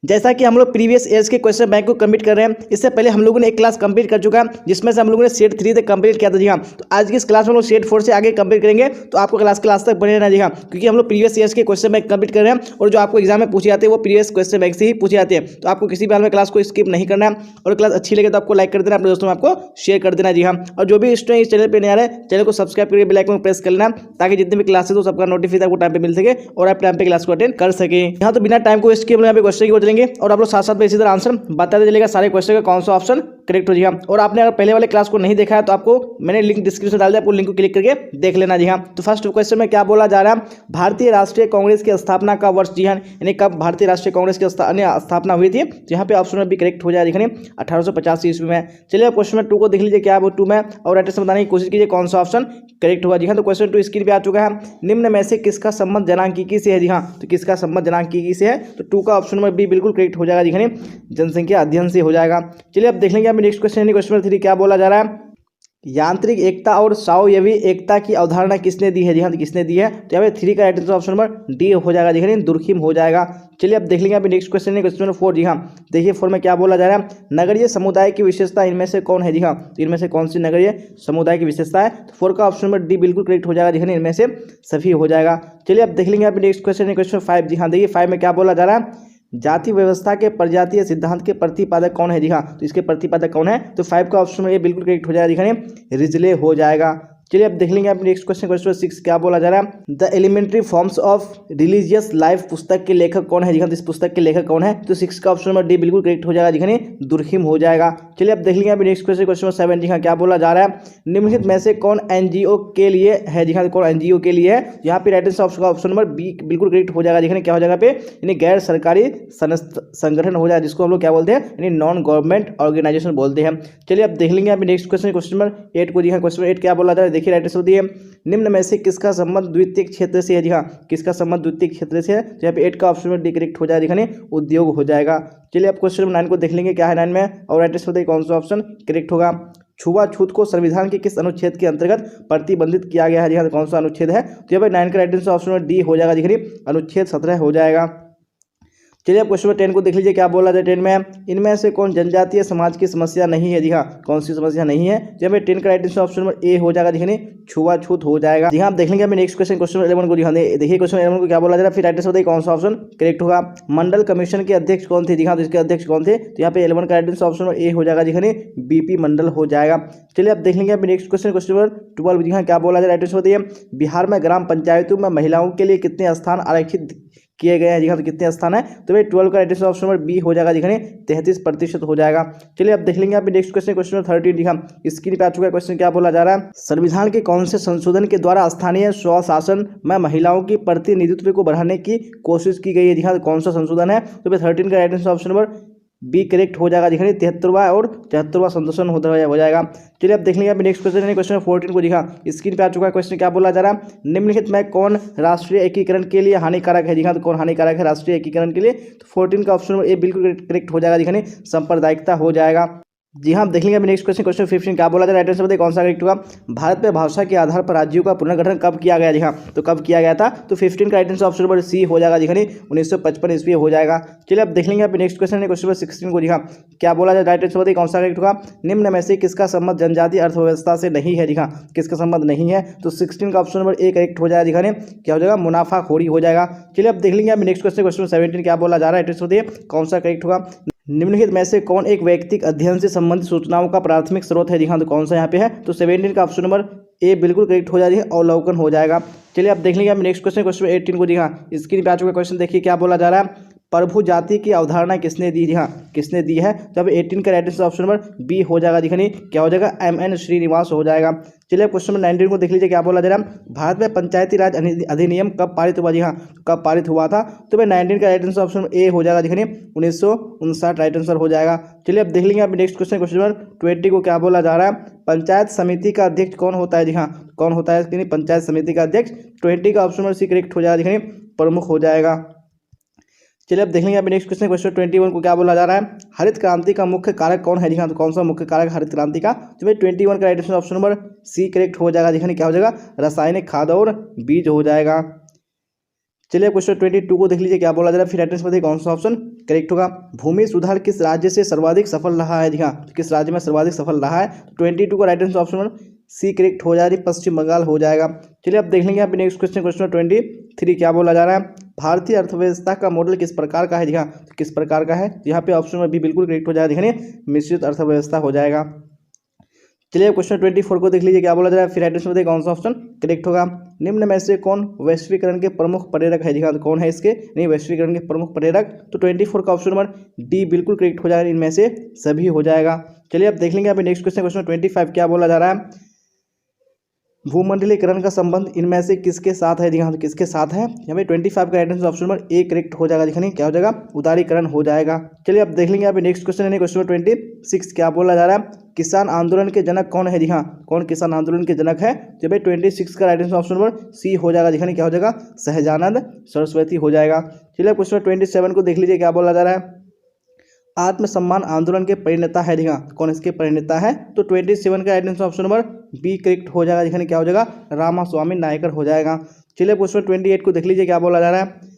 जैसा कि हम लोग प्रीवियस ईयर्स के क्वेश्चन बैंक को कंप्लीट कर रहे हैं, इससे पहले हम लोगों ने एक क्लास कंप्लीट कर चुका है जिसमें से हम लोगों ने सेट 3 तक कंप्लीट किया था जी हाँ। तो आज की इस क्लास में हम लोग सेट 4 से आगे कंप्लीट करेंगे, तो आपको क्लास तक बने रहना जी हाँ, क्योंकि हम लोग प्रीवियस ईयर्स के क्वेश्चन बैंक कंप्लीट कर रहे हैं और जो आपको एग्जाम में पूछे जाते हैं वो प्रीवियस क्वेश्चन बैंक से ही पूछे जाते हैं। तो आपको किसी भी हाल में क्लास को स्किप नहीं करना है, और क्लास अच्छी लगे तो आपको लाइक कर देना, अपने दोस्तों में आपको शेयर कर देना जी हाँ। और जो भी स्टूडेंट इस चैनल पर नहीं आ रहे हैं, चैनल को सब्सक्राइब करके बेल आइकन प्रेस कर लेना, ताकि जितने भी क्लासेस हो सबका नोटिफिकेशन आपको टाइम पे मिल सके और आप टाइम पे क्लास को अटेंड कर सके। यहाँ तो बिना टाइम को वेस्ट किए हम यहाँ पे क्वेश्चन की ओर चलेंगे और आप लोग साथ साथ में इसी तरह आंसर बताते चलेगा सारे क्वेश्चन का कौन सा ऑप्शन करेक्ट हो जी हाँ। और आपने अगर पहले वाले क्लास को नहीं देखा है तो आपको मैंने लिंक डिस्क्रिप्शन डाल दिया, आपको लिंक को क्लिक करके देख लेना जी हाँ। तो फर्स्ट क्वेश्चन में क्या बोला जा रहा है, भारतीय राष्ट्रीय कांग्रेस की स्थापना का वर्ष जी हाँ, यानी कब भारतीय राष्ट्रीय कांग्रेस की स्थापना हुई थी। तो यहाँ पे ऑप्शन में भी करेक्ट हो जाएगा, देखिए 1885 ईस्वी में। चलिए क्वेश्चन में 2 को देख लीजिए क्या वो 2 में, और राइट आंसर बताने की कोशिश कीजिए कौन सा ऑप्शन करेक्ट होगा जी हाँ। तो क्वेश्चन 2 स्क्रीन पे आ चुका है, निम्न में से किसका संबंध जनांकीकी से है जी हाँ। तो किसका संबंध जनांकीकी से है, तो 2 का ऑप्शन में भी बिल्कुल करेक्ट हो जाएगा जी हाँ, जनसंख्या अध्ययन से हो जाएगा। चलिए अब देख लेंगे हमें नेक्स्ट क्वेश्चन, क्वेश्चन नंबर 3 क्या बोला जा रहा है, यांत्रिक एकता और स्वावयवी एकता की अवधारणा किसने दी है जी हाँ। तो किसने दी है, तो यहाँ पे 3 का right answer option number D हो जाएगा, देखिए दुर्खिम हो जाएगा। चलिए अब देख लेंगे अभी नेक्स्ट क्वेश्चन है, क्वेश्चन नंबर 4 जी हाँ। देखिए 4 में क्या बोला जा रहा है, नगरीय समुदाय की विशेषता इनमें से कौन है जी हाँ। तो इनमें से कौन सी नगरीय समुदाय की विशेषता है, तो 4 का ऑप्शन नंबर डी बिल्कुल करेक्ट हो जाएगा, देखिए इनमें से सभी हो जाएगा। चलिए अब देख लेंगे अभी नेक्स्ट क्वेश्चन है, क्वेश्चन 5 जी हाँ। देखिए 5 में क्या बोला जा रहा है, जाति व्यवस्था के प्रजातीय सिद्धांत के प्रतिपादक कौन है जी हाँ। तो इसके प्रतिपादक कौन है, तो 5 का ऑप्शन में ये बिल्कुल करेक्ट हो जाएगा, दिखाने रिजले हो जाएगा। चलिए अब देख लेंगे आप नेक्स्ट क्वेश्चन, क्वेश्चन 6 क्या बोला जा रहा है, the elementary forms of religious life पुस्तक के लेखक कौन है जी हाँ। तो इस पुस्तक के लेखक कौन है, तो 6 का ऑप्शन नंबर डी बिल्कुल करेक्ट हो जाएगा, दिखाने दुर्खिम हो जाएगा। चलिए अब देख लेंगे आप नेक्स्ट क्वेश्चन, क्वेश्चन 7 जी हाँ। क्या बोला जा रहा है, निम्नलिखित में से कौन एनजीओ के लिए है जी हाँ। कौन एनजीओ के लिए है, यहाँ पे राइट आंसर का ऑप्शन नंबर बी बिल्कुल करेक्ट हो जाएगा, दिखाने क्या हो जाएगा पे, यानी गैर सरकारी संगठन हो जाएगा, जिसको हम लोग क्या बोलते हैं, यानी नॉन गवर्नमेंट ऑर्गेनाइजेशन बोलते हैं। चलिए अब देख लेंगे आप नेक्स्ट क्वेश्चन, क्वेश्चन नंबर 8 को जी हाँ। क्वेश्चन 8 क्या बोला जा रहा है, देखिए राइट आंसर दिए, निम्न में से किसका संबंध द्वितीय क्षेत्र से है जी हाँ। किसका संबंध द्वितीय क्षेत्र से है, तो यहाँ पे 8 का ऑप्शन में डी करेक्ट हो जाएगा, दिखाने उद्योग हो जाएगा। चलिए अब क्वेश्चन नंबर 9 को देख लेंगे क्या है 9 में, और राइट आंसर बताइए कौन सा ऑप्शन करेक्ट होगा, छुआछूत को संविधान के किस अनुच्छेद के अंतर्गत प्रतिबंधित किया गया है जी हाँ। कौन सा अनुच्छेद है, तो यहाँ पे 9 का राइट आंसर ऑप्शन में डी हो जाएगा, दिखिए अनुच्छेद 17 हो जाएगा। चलिए अब क्वेश्चन नंबर 10 को देख लीजिए क्या बोला जाए 10 में, इनमें से कौन जनजातीय समाज की समस्या नहीं है जी हाँ। कौन सी समस्या नहीं है, जब 10 का right answer option number A हो जाएगा, देखिए छुआछूत हो जाएगा जी हाँ। आप देख लेंगे हमें नेक्स्ट क्वेश्चन, क्वेश्चन 11 को जी हाँ। देखिए क्वेश्चन 11 को क्या बोला जा रहा है, फिर राइट आंसर बताइए कौन सा ऑप्शन करेक्ट होगा, मंडल कमीशन के अध्यक्ष कौन थे जी हाँ। तो इसके अध्यक्ष कौन थे, तो यहाँ पे 11 का right answer option number A हो जाएगा, दिखाने बीपी मंडल हो जाएगा। चलिए अब देख लेंगे अभी नेक्स्ट क्वेश्चन, क्वेश्चन नंबर 12 जी हाँ। क्या बोला जाए राइट आंसर बताइए, बिहार में ग्राम पंचायतों में महिलाओं के लिए कितने स्थान आरक्षित किए गए हैं जी हाँ। तो कितने स्थान है, तो भाई 12 का right answer option number B हो जाएगा, दिखाने 33% हो जाएगा। चलिए अब देख लेंगे आप नेक्स्ट क्वेश्चन, क्वेश्चन नंबर 13 जी हाँ। स्क्रीन पे आ चुका है क्वेश्चन, क्या बोला जा रहा है, संविधान के कौन से संशोधन के द्वारा स्थानीय स्वशासन में महिलाओं की प्रतिनिधित्व को बढ़ाने की कोशिश की गई है जी हाँ। कौन सा संशोधन है, तो भाई 13 का right answer option number B correct हो जाएगा, दिखाने 73वां और 74वां संशोधन हो जाएगा। चलिए अब देख लेंगे आप नेक्स्ट क्वेश्चन, क्वेश्चन 14 को दिखा स्क्रीन पे आ चुका है क्वेश्चन, क्या बोला जा रहा है, निम्नलिखित में कौन राष्ट्रीय एकीकरण के लिए हानिकारक है जी हाँ। तो कौन हानिकारक है राष्ट्रीय एकीकरण के लिए, तो 14 का ऑप्शन ए बिल्कुल करेक्ट हो जाएगा, दिखाने सांप्रदायिकता हो जाएगा जी हाँ। देख लेंगे अभी नेक्स्ट क्वेश्चन, क्वेश्चन 15 क्या बोला जाए राइट आंसर बताइए कौन सा करेक्ट होगा, भारत में भाषा के आधार पर राज्यों का पुनर्गठन कब किया गया जी हाँ। तो कब किया गया था, तो 15 का right answer option number C हो जाएगा, दिखाने 1955 ईस्वी हो जाएगा। चलिए अब देख लेंगे अभी नेक्स्ट क्वेश्चन है, क्वेश्चन नंबर 16 को जी हाँ। क्या बोला जाए राइट आंसर बताइए कौन सा करेक्ट होगा, निम्न में से किसका संबंध जनजातीय अर्थव्यवस्था से नहीं है जी हाँ। किसका संबंध नहीं है, तो 16 का ऑप्शन नंबर ए करेक्ट हो जाएगा, दिखाने क्या हो जाएगा मुनाफाखोरी हो जाएगा। चलिए अब देख लेंगे अभी नेक्स्ट क्वेश्चन, क्वेश्चन 17 क्या बोला जा रहा है राइट आंसर बताइए कौन सा करेक्ट होगा, निम्नलिखित में से कौन एक व्यक्तिगत अध्ययन से संबंधित सूचनाओं का प्राथमिक स्रोत है जी हाँ। तो कौन सा यहाँ पे है, तो 17 का ऑप्शन नंबर ए बिल्कुल करेक्ट हो जाती है, अवलोकन हो जाएगा। चलिए अब देख लेंगे हम नेक्स्ट क्वेश्चन, क्वेश्चन 18 को जी हाँ। स्क्रीन पे आ चुका क्वेश्चन, देखिए क्या बोला जा रहा है, प्रभु जाति की अवधारणा किसने दी जी हाँ। किसने दी है, तो अब 18 का right answer option number B हो जाएगा, दिखाने क्या हो जाएगा एम.एन. श्रीनिवास हो जाएगा। चलिए क्वेश्चन नंबर 19 को देख लीजिए क्या बोला जा रहा है, भारत में पंचायती राज अधिनियम कब पारित हुआ जी हाँ। कब पारित हुआ था, तो भाई 19 का राइट आंसर ऑप्शन ए हो जाएगा, दिखाने 1959 राइट आंसर हो जाएगा। चलिए अब देख लेंगे आप नेक्स्ट क्वेश्चन, क्वेश्चन नंबर 20 को क्या बोला जा रहा है, पंचायत समिति का अध्यक्ष कौन होता है जी हाँ। कौन होता है पंचायत समिति का अध्यक्ष, 20 का ऑप्शन नंबर सी करेक्ट हो जाएगा, दिखाने प्रमुख हो जाएगा। चलिए अब देख लेंगे अभी नेक्स्ट क्वेश्चन, क्वेश्चन 21 को क्या बोला जा रहा है, हरित क्रांति का मुख्य कारक कौन है जी हाँ। तो कौन सा मुख्य कारक हरित क्रांति का, तो भाई 21 का right answer option number C correct हो जाएगा, दिखाने क्या हो जाएगा रासायनिक खाद और बीज हो जाएगा। चलिए क्वेश्चन 22 को देख लीजिए क्या बोला जा रहा है, फिर राइट आंसर बताइए कौन सा ऑप्शन करेक्ट होगा। भूमि सुधार किस राज्य से सर्वाधिक सफल रहा है, जी हाँ, किस राज्य में सर्वाधिक सफल रहा है, 22 का right answer option C correct हो जा रही, पश्चिम बंगाल हो जाएगा। चलिए अब देख लेंगे यहाँ पे नेक्स्ट क्वेश्चन, क्वेश्चन 23 क्या बोला जा रहा है, भारतीय अर्थव्यवस्था का मॉडल किस प्रकार का है, जी हाँ, किस प्रकार का है, यहाँ पे ऑप्शन में बी बिल्कुल करेक्ट हो जाएगा, देखिए मिश्रित अर्थव्यवस्था हो जाएगा। चलिए क्वेश्चन 24 को देख लीजिए क्या बोला जा रहा है, फिर राइट आंसर बताइए कौन सा ऑप्शन करेक्ट होगा। निम्न में से कौन वैश्वीकरण के प्रमुख प्रेरक है, जी हाँ, तो कौन है इसके नहीं वैश्वीकरण के प्रमुख प्रेरक, तो 24 का ऑप्शन नंबर डी बिल्कुल करेक्ट हो जाएगा, इनमें से सभी हो जाएगा। चलिए अब देख लेंगे अभी नेक्स्ट क्वेश्चन, क्वेश्चन 25 क्या बोला जा रहा है, भूमंडलीकरण का संबंध इनमें से किसके साथ है, जी हाँ, तो किसके साथ है, यहाँ पे 25 का right answer option number A correct हो जाएगा, देखिए क्या हो जाएगा उदारीकरण हो जाएगा। चलिए अब देख लेंगे यहाँ पे नेक्स्ट क्वेश्चन है क्वेश्चन 26 क्या बोला जा रहा है, किसान आंदोलन के जनक कौन है, जी हाँ, कौन किसान आंदोलन के जनक है, तो भाई 26 का right answer option number C हो जाएगा, देखिए क्या हो जाएगा सहजानंद सरस्वती हो जाएगा। चलिए क्वेश्चन 27 को देख लीजिए क्या बोला जा रहा है, आत्मसम्मान आंदोलन के प्रणेता है, जी हाँ, कौन इसके प्रणेता है, तो 27 का right answer option number B correct हो जाएगा, देखिए क्या हो जाएगा रामास्वामी नायकर हो जाएगा। चलिए क्वेश्चन 28 को देख लीजिए क्या बोला जा रहा है,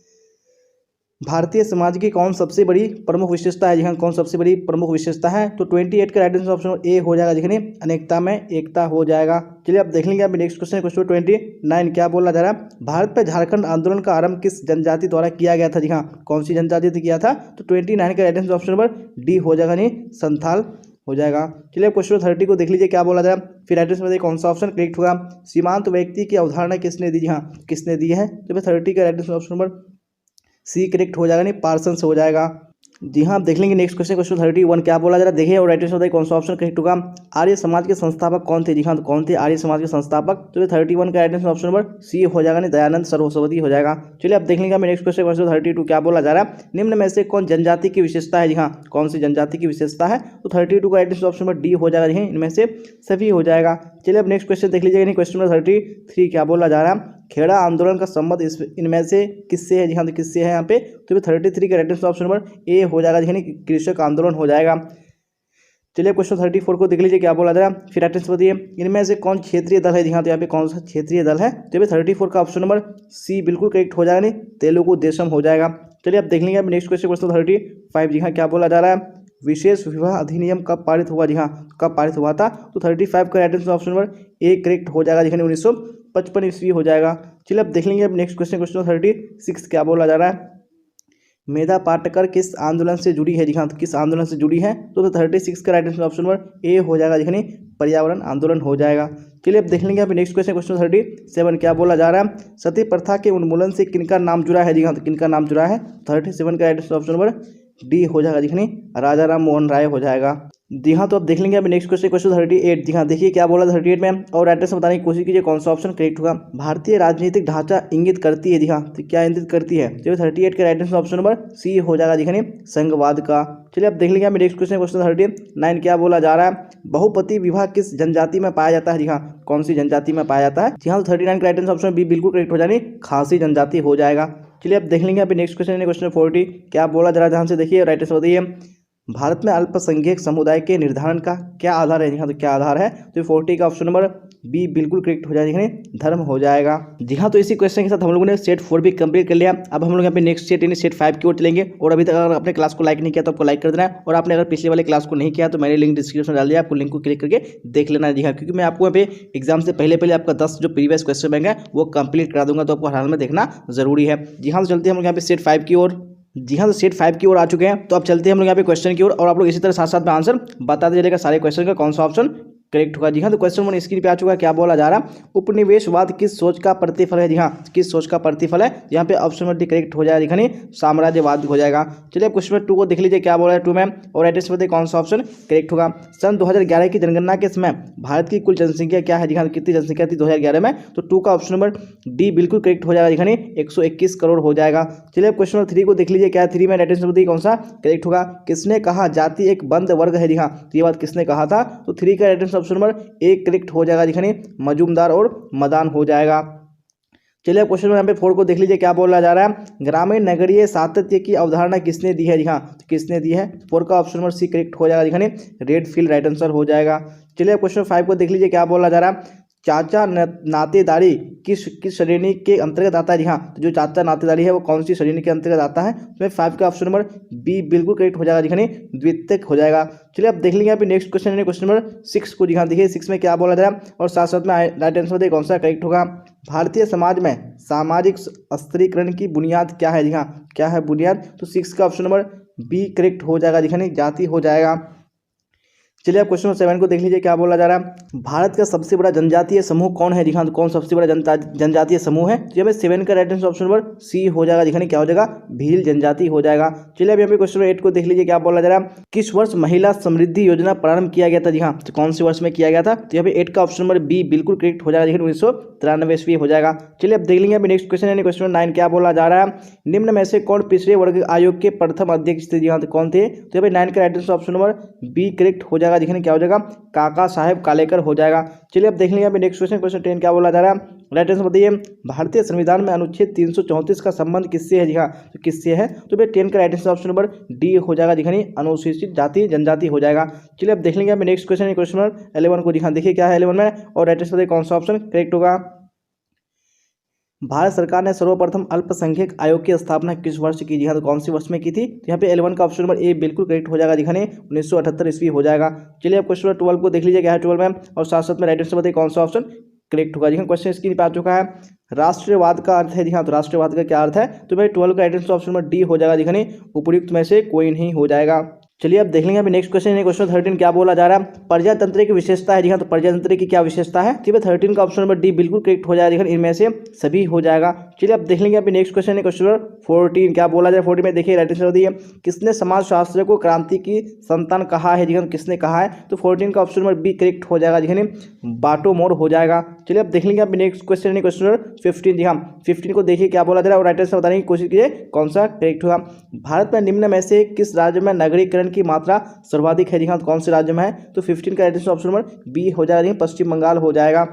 भारतीय समाज की कौन सबसे बड़ी प्रमुख विशेषता है, जी हाँ, कौन सबसे बड़ी प्रमुख विशेषता है, तो 28 का राइट आंसर ऑप्शन ए हो जाएगा, देखिए अनेकता में एकता हो जाएगा। चलिए अब देख लेंगे अभी नेक्स्ट क्वेश्चन, क्वेश्चन 29 क्या बोला जा रहा है, भारत में झारखंड आंदोलन का आरंभ किस जनजाति द्वारा किया गया था, जी हाँ, कौन सी जनजाति से किया था, तो 29 का right answer option number D हो जाएगा, नहीं संथाल हो जाएगा। चलिए क्वेश्चन 30 को देख लीजिए क्या बोला जा रहा है, फिर राइट आंसर बताइए कौन सा ऑप्शन करेक्ट होगा। सीमांत व्यक्ति की अवधारणा किसने दी, जी हाँ, किसने दी है, तो 30 का right answer option number C correct हो जाएगा, नहीं पार्सन्स हो जाएगा। जी हाँ, आप देख लेंगे नेक्स्ट क्वेश्चन, क्वेश्चन 31 क्या बोला जा रहा है, देखिए और राइट आंसर बताइए कौन सा ऑप्शन करेक्ट होगा। आर्य समाज के संस्थापक कौन थे, जी हाँ, तो कौन थे आर्य समाज के संस्थापक, तो 31 का right answer option number C हो जाएगा, नहीं दयानंद सरस्वती हो जाएगा। चलिए अब देख लेंगे नेक्स्ट क्वेश्चन, क्वेश्चन 32 क्या बोला जा रहा है, निम्न में से कौन जनजाति की विशेषता है, जी हाँ, कौन सी जनजाति की विशेषता है, तो 32 का right answer option number D हो जाएगा, देखिए इनमें से सभी हो जाएगा। चलिए अब नेक्स्ट क्वेश्चन देख लीजिएगा, क्वेश्चन नंबर 33 क्या बोला जा रहा है, खेड़ा आंदोलन का संबंध इनमें से किससे है, जी हाँ, तो किससे है यहाँ पे, तो 33 का right answer option number A हो जाएगा, यानी कृषक आंदोलन हो जाएगा। चलिए क्वेश्चन 34 को देख लीजिए क्या बोला जा रहा है, फिर राइट आंसर बताइए इनमें से कौन क्षेत्रीय दल है, जी हाँ, तो यहाँ पे कौन सा क्षेत्रीय दल है, तो 34 का ऑप्शन नंबर सी बिल्कुल करेक्ट हो जाएगा, नहीं तेलुगु देशम हो जाएगा। चलिए अब देख लेंगे नेक्स्ट क्वेश्चन, क्वेश्चन 35 जी हाँ, क्या बोला जा रहा है, विशेष विवाह अधिनियम कब पारित हुआ, जी हाँ, कब पारित हुआ था, तो 35 का right answer option number A correct हो जाएगा, देखिए 1955 ईस्वी हो जाएगा। चलिए अब देख लेंगे अब नेक्स्ट क्वेश्चन, क्वेश्चन 36 क्या बोला जा रहा है, मेधा पाटकर किस आंदोलन से जुड़ी है, जी हाँ, तो किस आंदोलन से जुड़ी है, तो 36 का right answer option number A हो जाएगा, देखिए पर्यावरण आंदोलन हो जाएगा। चलिए अब देख लेंगे अभी नेक्स्ट क्वेश्चन, क्वेश्चन 37 क्या बोला जा रहा है, सती प्रथा के उन्मूलन से किनका नाम जुड़ा है, जी हाँ, तो किनका नाम जुड़ा है, 37 का right answer option number D हो जाएगा, देखिए राजा राम मोहन राय हो जाएगा। जी हाँ, तो अब देख लेंगे अभी नेक्स्ट क्वेश्चन, क्वेश्चन 38 जी हाँ, देखिए क्या बोला 38 में, और राइट आंसर बताने की कोशिश कीजिए कौन सा ऑप्शन करेक्ट होगा। भारतीय राजनीतिक ढांचा इंगित करती है, जी हाँ, तो क्या इंगित करती है, तो 38 का right answer option number C हो जाएगा, देखिए संघवाद का। चलिए अब देख लेंगे अभी नेक्स्ट क्वेश्चन, क्वेश्चन 39 क्या बोला जा रहा है, बहुपति विवाह किस जनजाति में पाया जाता है, जी हाँ, कौन सी जनजाति में पाया जाता है, जी हाँ, तो 39 का राइट आंसर ऑप्शन बी बिल्कुल करेक्ट हो जाए, खासी जनजाति हो जाएगा। चलिए अब देख लेंगे अभी नेक्स्ट क्वेश्चन, क्वेश्चन 40 क्या बोला जा रहा है, ध्यान से देखिए राइट आंसर बताइए, भारत में अल्पसंख्यक समुदाय के निर्धारण का क्या आधार है, जी हाँ, तो क्या आधार है, तो 40 का ऑप्शन नंबर बी बिल्कुल करेक्ट हो जाएगा, धर्म हो जाएगा। जी हाँ, तो इसी क्वेश्चन के साथ हम लोगों ने सेट 4 भी कंप्लीट कर लिया। अब हम लोग यहाँ पे नेक्स्ट सेट यानी सेट 5 की ओर चलेंगे। और अभी तक अगर अपने क्लास को लाइक नहीं किया तो आपको लाइक कर देना है, और आपने अगर पिछले वाले क्लास को नहीं किया तो मैंने लिंक डिस्क्रिप्शन डाल दिया, आपको लिंक को क्लिक करके देख लेना है। जी हाँ, क्योंकि मैं आपको यहाँ पे एग्जाम से पहले आपका 10 जो प्रीवियस क्वेश्चन बैंक है वो कंप्लीट करा दूंगा, तो आपको हर हाल में देखना जरूरी है। जी हाँ, तो चलते हैं हम लोग यहाँ पे सेट 5 की ओर। जी हाँ, तो सेट 5 की ओर आ चुके हैं। तो अब चलते हैं हम लोग यहाँ पे क्वेश्चन की ओर, और आप लोग इसी तरह साथ साथ में आंसर बताते चलेगा सारे क्वेश्चन का कौन सा ऑप्शन करेक्ट होगा। जी हाँ, तो क्वेश्चन 1 स्क्रीन पे आ चुका है। क्या बोला जा रहा है, उपनिवेशवाद किस सोच का प्रतिफल है। जी हाँ, किस सोच का प्रतिफल है, यहाँ पे ऑप्शन नंबर डी करेक्ट हो जाएगा, दिखाने साम्राज्यवाद हो जाएगा। चलिए क्वेश्चन 2 को देख लीजिए क्या बोला है 2 में, और राइट आंसर बताइए कौन सा ऑप्शन करेक्ट होगा। सन 2011 की जनगणना के समय भारत की कुल जनसंख्या क्या है। जी हाँ, कितनी जनसंख्या थी 2011 में, तो 2 का ऑप्शन नंबर डी बिल्कुल करेक्ट हो जाएगा, दिखाने 121 करोड़ हो जाएगा। चलिए क्वेश्चन नंबर 3 को देख लीजिए क्या है 3 में, राइट आंसर बताइए कौन सा करेक्ट होगा। किसने कहा जाति एक बंद वर्ग है। जी हाँ, तो ये बात किसने कहा था, तो 3 का राइट आंसर ऑप्शन नंबर एक करेक्ट हो जाएगा, दिखाने मजूमदार और मदान हो जाएगा। चलिए क्वेश्चन नंबर 4 को देख लीजिए क्या बोला जा रहा है, ग्रामीण नगरीय सातत्य की अवधारणा किसने दी है। जी हाँ, तो किसने दी है, 4 का ऑप्शन नंबर सी करेक्ट हो जाएगा, दिखाने रेडफील्ड राइट आंसर हो जाएगा। चलिए क्वेश्चन 5 को देख लीजिए क्या बोला जा रहा है, चाचा नातेदारी किस श्रेणी के अंतर्गत आता है? जी हाँ, तो जो चाचा नातेदारी है वो कौन सी श्रेणी के अंतर्गत आता है? तो 5 का ऑप्शन नंबर बी बिल्कुल करेक्ट हो जाएगा, जी द्वितीयक हो जाएगा। चलिए अब देख लेंगे यहाँ पे नेक्स्ट क्वेश्चन है क्वेश्चन नंबर 6 को। जी हाँ, देखिए 6 में क्या बोला जा रहा है और साथ साथ में राइट आंसर बताइए कौन सा करेक्ट होगा। भारतीय समाज में सामाजिक स्त्रीकरण की बुनियाद क्या है? जी हाँ, क्या है बुनियाद? तो 6 का ऑप्शन नंबर बी करेक्ट हो जाएगा, जी जाति हो जाएगा। चलिए अब क्वेश्चन नंबर 7 को देख लीजिए क्या बोला जा रहा है। भारत का सबसे बड़ा जनजातीय समूह कौन है? जी हाँ, तो कौन सबसे बड़ा जनजातीय समूह है? तो यहाँ पे 7 का right answer option number C हो जाएगा, जी क्या हो जाएगा? भील जनजाति हो जाएगा। चलिए अब यहाँ पे क्वेश्चन नंबर 8 को देख लीजिए क्या बोला जा रहा है। किस वर्ष महिला समृद्धि योजना प्रारंभ किया गया था? जी हाँ, तो कौन से वर्ष में किया गया था? तो यहाँ पे 8 का ऑप्शन नंबर बी बिल्कुल करेक्ट हो जाएगा, 1993 ईस्वी हो जाएगा। चलिए अब देख लेंगे अभी नेक्स्ट क्वेश्चन है क्वेश्चन नंबर 9 क्या बोला जा रहा है। निम्न में से कौन पिछड़े वर्ग आयोग के प्रथम अध्यक्ष थे? जी हाँ, तो कौन थे? तो यहाँ पे 9 का right answer option number B correct हो जाएगा, जी क्या हो जाएगा? काका साहेब कालेकर हो जाएगा। चलिए अब देख लेंगे अभी नेक्स्ट क्वेश्चन क्वेश्चन 10 क्या बोला जा रहा है। राइट आंसर बताइए। भारतीय संविधान में अनुच्छेद 334 का संबंध किससे है? जी हाँ, तो किससे है? तो भाई 10 का right answer option number D हो जाएगा, जी अनुसूचित जाति जनजाति हो जाएगा। चलिए अब देख लेंगे अभी नेक्स्ट क्वेश्चन क्वेश्चन नंबर 11 को। जी हाँ, देखिए क्या है 11 में और राइट आंसर बताइए कौन सा ऑप्शन करेक्ट होगा। भारत सरकार ने सर्वप्रथम अल्पसंख्यक आयोग की स्थापना किस वर्ष की? जी हाँ, तो कौन सी वर्ष में की थी? तो यहाँ पे 11 का ऑप्शन नंबर ए बिल्कुल करेक्ट हो जाएगा, जी 1978 ईस्वी हो जाएगा। चलिए अब क्वेश्चन नंबर 12 को देख लीजिए क्या है 12 में और साथ साथ में राइट आंसर बताइए कौन सा ऑप्शन करेक्ट होगा। जी हाँ, क्वेश्चन स्क्रीन पे आ चुका है। राष्ट्रवाद का अर्थ है? जी हाँ, तो राष्ट्रवाद का क्या अर्थ है? तो भाई 12 का right answer option number D हो जाएगा, जी उपयुक्त में से कोई नहीं हो जाएगा। चलिए अब देख लेंगे अभी नेक्स्ट क्वेश्चन है क्वेश्चन 13 क्या बोला जा रहा है। प्रजातंत्र की विशेषता है? जी हाँ, तो प्रजातंत्र की क्या विशेषता है? ठीक है, 13 का ऑप्शन नंबर डी बिल्कुल करेक्ट हो जाएगा, इनमें से सभी हो जाएगा। चलिए अब देख लेंगे अभी नेक्स्ट क्वेश्चन है क्वेश्चन नंबर 14 क्या बोला जाए। 14 में देखिए राइट आंसर दिए किसने समाजशास्त्र को क्रांति की संतान कहा है? जी हाँ, किसने कहा है? तो 14 का ऑप्शन नंबर बी करेक्ट हो जाएगा, जी बाटोमोर हो जाएगा। चलिए अब देख लेंगे अभी नेक्स्ट क्वेश्चन है क्वेश्चन नंबर 15। जी हाँ, 15 को देखिए क्या बोला जा रहा है और राइट आंसर बताने की कोशिश कीजिए कौन सा करेक्ट होगा। भारत में निम्न में से किस राज्य में नगरीकरण की मात्रा सर्वाधिक है? जी हाँ, तो कौन से राज्य में है? तो 15 का right answer option number B हो जाएगा, पश्चिम बंगाल हो जाएगा।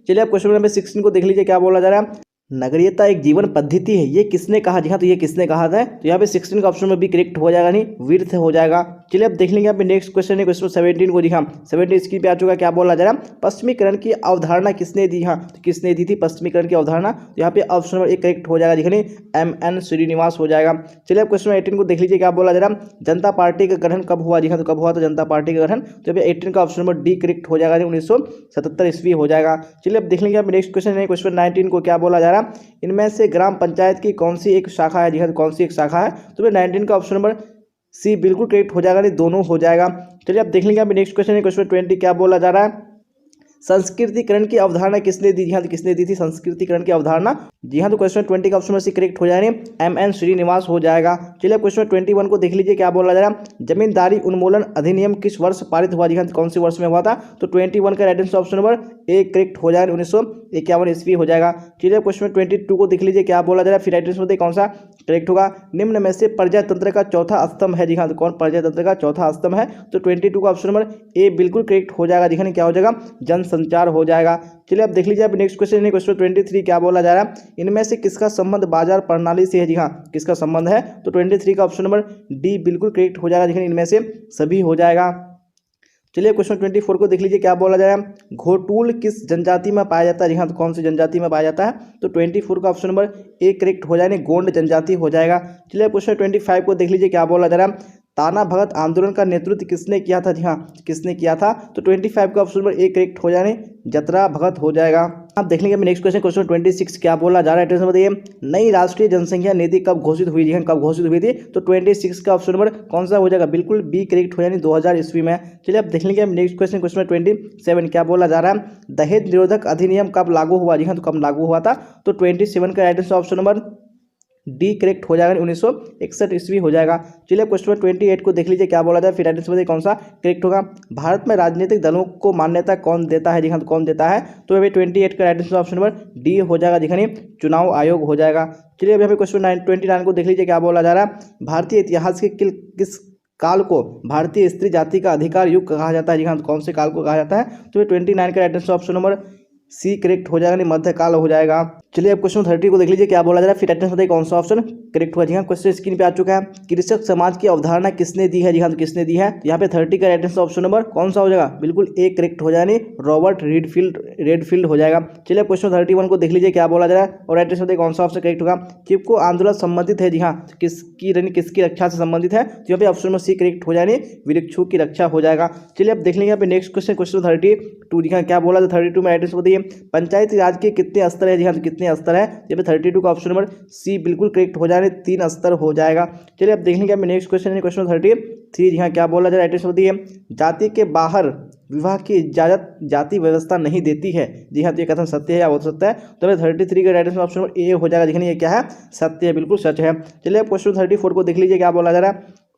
चलिए अब क्वेश्चन नंबर 16 को देख लीजिए क्या बोला जा रहा है। नगरीयता एक जीवन पद्धति है, ये किसने कहा? जी हाँ, तो ये किसने कहा था? तो यहाँ पे 16 का ऑप्शन में भी करेक्ट हो जाएगा, नहीं विर्थ हो जाएगा। चलिए अब देख लेंगे यहाँ पे नेक्स्ट क्वेश्चन है क्वेश्चन 17 को। जी हाँ, 17 स्क्रीन पे आ चुका है क्या बोला जा रहा है। पश्चिमीकरण की अवधारणा किसने दी? हाँ, तो किसने दी थी पश्चिमीकरण की अवधारणा? तो यहाँ पे ऑप्शन नंबर एक करेक्ट हो जाएगा, जी MN श्रीनिवास हो जाएगा। चलिए अब क्वेश्चन 18 को देख लीजिए क्या बोला जा रहा है। जनता पार्टी का गठन कब हुआ? जी हाँ, तो कब हुआ था जनता पार्टी का गठन? तो यहाँ पे 18 का ऑप्शन नंबर डी करेक्ट हो जाएगा, 1977 ईस्वी हो जाएगा। चलिए अब देख लेंगे यहाँ पे नेक्स्ट क्वेश्चन है क्वेश्चन 19 को क्या बोला जा रहा है। इनमें से ग्राम पंचायत की कौन सी एक शाखा है? जी हाँ, कौन सी एक शाखा है? तो भाई 19 का ऑप्शन नंबर सी बिल्कुल करेक्ट हो जाएगा, नहीं दोनों हो जाएगा। चलिए अब देख लेंगे अभी नेक्स्ट क्वेश्चन है क्वेश्चन 20 क्या बोला जा रहा है। संस्कृतिकरण की अवधारणा किसने दी? जी हाँ, तो किसने दी थी संस्कृतिकरण की अवधारणा? जी हाँ, तो क्वेश्चन 20 का ऑप्शन में से करेक्ट हो जाएगा, MN श्रीनिवास हो जाएगा। चलिए क्वेश्चन 21 को देख लीजिए क्या बोला जा रहा है। जमींदारी उन्मूलन अधिनियम किस वर्ष पारित हुआ? जी हाँ, तो कौन से वर्ष में हुआ था? तो 21 का right answer option number A correct हो जाएगा, 1951 ईस्वी हो जाएगा। चलिए क्वेश्चन 22 को देख लीजिए क्या बोला जा रहा है, फिर राइट आंसर बताइए कौन सा करेक्ट होगा। निम्न में से प्रजातंत्र का चौथा स्तंभ है? जी हाँ, तो कौन प्रजातंत्र का चौथा स्तंभ है? तो 22 का ऑप्शन नंबर ए बिल्कुल करेक्ट हो जाएगा, जी क्या हो जाएगा जनसंचार हो जाएगा। चलिए अब देख लीजिए अब नेक्स्ट क्वेश्चन है क्वेश्चन 23 क्या बोला जा रहा है। इनमें से किसका संबंध बाजार प्रणाली से है? जी हाँ, किसका संबंध है? तो 23 का ऑप्शन नंबर डी बिल्कुल करेक्ट हो जाएगा, जी इनमें से सभी हो जाएगा। चलिए क्वेश्चन 24 को देख लीजिए क्या बोला जा रहा है। घोटूल किस जनजाति में पाया जाता है? जी हाँ, तो कौन सी जनजाति में पाया जाता है? तो 24 का ऑप्शन नंबर ए करेक्ट हो जाएगा, गोंड जनजाति हो जाएगा। चलिए क्वेश्चन 25 को देख लीजिए क्या बोला जा रहा है। ताना भगत आंदोलन का नेतृत्व किसने किया था? जी हाँ, किसने किया था? तो 25 का ऑप्शन नंबर ए करेक्ट हो जाने जतरा भगत हो जाएगा। अब देख लेंगे नेक्स्ट क्वेश्चन क्वेश्चन 26 क्या बोला जा रहा है, बताइए। नई राष्ट्रीय जनसंख्या नीति कब घोषित हुई? जी हाँ, कब घोषित हुई थी? तो 26 का ऑप्शन नंबर कौन सा हो जाएगा? बिल्कुल बी करेक्ट हो जाने 2000 ईस्वी में। चलिए अब देख लेंगे नेक्स्ट क्वेश्चन क्वेश्चन 27 क्या बोला जा रहा है। दहेज निरोधक अधिनियम कब लागू हुआ? जी हाँ, तो कब लागू हुआ था? तो 27 का right answer option number D correct हो जाएगा, 1961 ईस्वी हो जाएगा। चलिए क्वेश्चन 28 को देख लीजिए क्या बोला जाए, फिर राइट आंसर बताइए कौन सा करेक्ट होगा। भारत में राजनीतिक दलों को मान्यता कौन देता है? जी हाँ, तो कौन देता है? तो अभी 28 का right answer option number D हो जाएगा, दिखानी चुनाव आयोग हो जाएगा। चलिए अभी हमें क्वेश्चन 29 को देख लीजिए क्या बोला जा रहा है। भारतीय इतिहास के किस काल को भारतीय स्त्री जाति का अधिकार युग कहा जाता है? जी हाँ, तो कौन से काल को कहा जाता है? तो 29 का right answer option number C correct हो जाएगा, नहीं मध्यकाल हो जाएगा। चलिए अब क्वेश्चन 30 को देख लीजिए क्या बोला जा रहा है, फिर राइट आंसर बताइए कौन सा ऑप्शन करेक्ट हुआ। जी हाँ, क्वेश्चन स्क्रीन पे आ चुका है। कृषक समाज की अवधारणा किसने दी है? जी हाँ, तो किसने दी है? यहाँ पे 30 का राइट आंसर ऑप्शन नंबर कौन सा हो जाएगा? बिल्कुल ए करेक्ट हो जाएगा, रॉबर्ट रेडफील्ड हो जाएगा। चलिए क्वेश्चन 31 को देख लीजिए क्या बोला जा रहा है और राइट आंसर बताइए कौन सा ऑप्शन करेक्ट होगा। चिपको आंदोलन संबंधित है। जी हाँ, किसकी रक्षा से संबंधित है? तो यहाँ पे ऑप्शन नंबर सी करेक्ट हो जाएगा, वृक्षों की रक्षा हो जाएगा। चलिए अब देख लेंगे यहाँ पे नेक्स्ट क्वेश्चन, क्वेश्चन 32। जी हाँ, क्या बोला था 32 में? राइट आंसर बताइए पंचायती राज के कितने स्तर है? जी हाँ, तो कितने स्तर है? यहाँ पे 32 का ऑप्शन नंबर सी बिल्कुल करेक्ट हो जाएगा, 3 स्तर हो जाएगा। चलिए अब देख लेंगे यहाँ पे नेक्स्ट क्वेश्चन है क्वेश्चन 33। जी हाँ, क्या बोला जाए? राइट आंसर बताइए जाति के बाहर विवाह की इजाजत जाति व्यवस्था नहीं देती है। जी हाँ, तो ये कथन सत्य है या बहुत सत्य है? तो हमें 33 का right answer option number A हो जाएगा। देखिए ये क्या है? सत्य है, बिल्कुल सच है। चलिए अब क्वेश्चन 34 को देख लीजिए क्या बोला जा रहा है।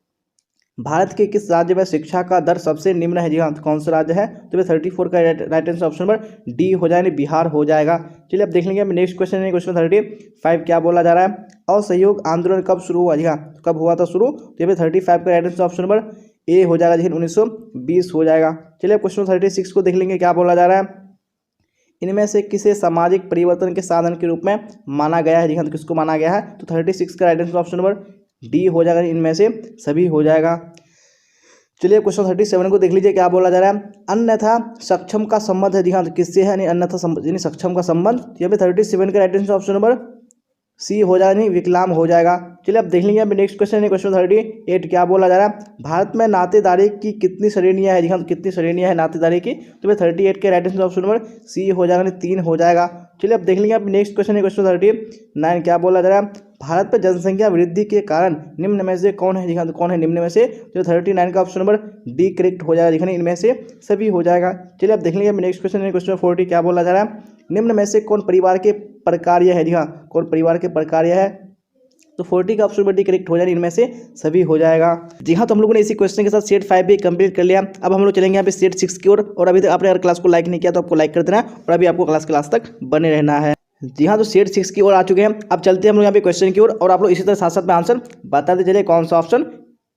भारत के किस राज्य में शिक्षा का दर सबसे निम्न है? जी हाँ, तो कौन सा राज्य है? तो 34 का right answer option number D हो जाएगा, बिहार हो जाएगा। चलिए अब देख लेंगे नेक्स्ट क्वेश्चन है क्वेश्चन 35। क्या बोला जा रहा है? असहयोग आंदोलन कब शुरू हुआ? जी हाँ, कब हुआ था शुरू? तो यहाँ पे 35 का right answer option number A हो जाएगा, लेकिन 1920 हो जाएगा। चलिए क्वेश्चन 36 को देख लेंगे क्या बोला जा रहा है। इनमें से किसे सामाजिक परिवर्तन के साधन के रूप में माना गया है? जी हाँ, तो किसको माना गया है? तो 36 का right answer option number D हो जाएगा, इनमें से सभी हो जाएगा। चलिए क्वेश्चन 37 को देख लीजिए क्या बोला जा रहा है। अन्यथा सक्षम का संबंध है। जी हाँ, तो किससे है? नहीं अन्यथा यानी सक्षम का संबंध। यहाँ पे 37 का right answer option number C हो जाएगा, नहीं विकलांग हो जाएगा। चलिए अब देख लेंगे अभी नेक्स्ट क्वेश्चन है क्वेश्चन 38। क्या बोला जा रहा है? भारत में नातेदारी की कितनी श्रेणियां है? जी हाँ, तो कितनी श्रेणियां है नातेदारी की? तो भाई 38 के right answer option number C हो जाएगा, नहीं 3 हो जाएगा। चलिए अब देख लेंगे अब नेक्स्ट क्वेश्चन है क्वेश्चन 39। क्या बोला जा रहा है? भारत में जनसंख्या वृद्धि के कारण निम्न में से कौन है? जी हाँ, तो कौन है निम्न में से? जो 39 का ऑप्शन नंबर डी करेक्ट हो जाएगा, देखिए इनमें से सभी हो जाएगा। चलिए अब देख लेंगे नेक्स्ट क्वेश्चन है क्वेश्चन 40। क्या बोला जा रहा है? निम्न में से कौन परिवार के प्रकार्य है? जी हाँ, कौन परिवार के प्रकार्य है? तो 40 का ऑप्शन डी करेक्ट हो जाएगा, इनमें से सभी हो जाएगा। जी हाँ, तो हम लोगों ने इसी क्वेश्चन के साथ सेट 5 भी कंप्लीट कर लिया। अब हम लोग चलेंगे यहाँ पे सेट 6 की ओर। और अभी तक आपने अगर क्लास को लाइक नहीं किया तो आपको लाइक कर देना है और अभी आपको क्लास तक बने रहना है। जी हाँ, तो सेट 6 की ओर आ चुके हैं। अब चलते हैं हम लोग यहाँ पे क्वेश्चन की ओर और आप लोग इसी तरह साथ साथ में आंसर बताते चलिए कौन सा ऑप्शन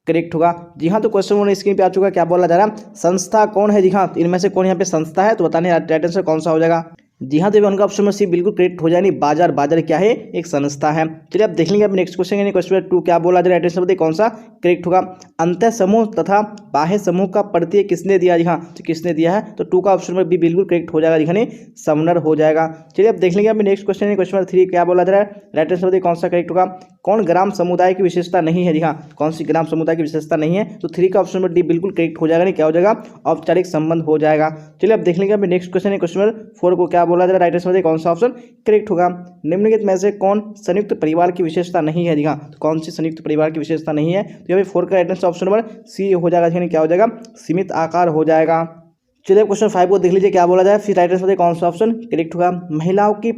करेक्ट होगा। जी हाँ, तो क्वेश्चन स्क्रीन पे आ चुका है। क्या बोला जा रहा है? संस्था कौन है? जी हाँ, तो इनमें से कौन यहाँ पे संस्था है? तो बताने राइट आंसर कौन सा हो जाएगा। जी हाँ, तो उनका ऑप्शन में सी बिल्कुल करेक्ट हो जाएगी। बाजार क्या है? एक संस्था है। चलिए अब देख लेंगे अब नेक्स्ट क्वेश्चन है क्वेश्चन 2। क्या बोला जा रहा है? राइट आंसर बताइए कौन सा करेक्ट होगा। अंतः समूह तथा बाह्य समूह का प्रत्यय किसने दिया? जी हाँ, तो किसने दिया है? तो 2 का ऑप्शन में बी बिल्कुल करेक्ट हो जाएगा, दिखाने समनर हो जाएगा। चलिए अब देख लेंगे अब नेक्स्ट क्वेश्चन है क्वेश्चन 3। क्या बोला जा रहा है? राइट आंसर बताइए कौन सा करेक्ट होगा। कौन ग्राम समुदाय की विशेषता नहीं है? जी हाँ, कौन सी ग्राम समुदाय की विशेषता नहीं है? तो 3 का ऑप्शन में डी बिल्कुल करेक्ट हो जाएगा, नहीं क्या हो जाएगा? औपचारिक संबंध हो जाएगा। चलिए अब देख लेंगे अभी नेक्स्ट क्वेश्चन है क्वेश्चन 4 को। क्या बोला जा रहा है? राइट आंसर बताइए कौन सा ऑप्शन करेक्ट होगा। निम्नलिखित में से कौन संयुक्त परिवार की विशेषता नहीं है? जी हाँ, तो कौन सी संयुक्त परिवार की विशेषता नहीं है? तो यहाँ पे 4 का right answer option number C हो जाएगा, यानी क्या हो जाएगा? सीमित आकार हो जाएगा। चलिए क्वेश्चन 5 को देख लीजिए क्या बोला जाए, फिर राइट आंसर बताइए कौन सा ऑप्शन करेक्ट होगा। महिलाओं की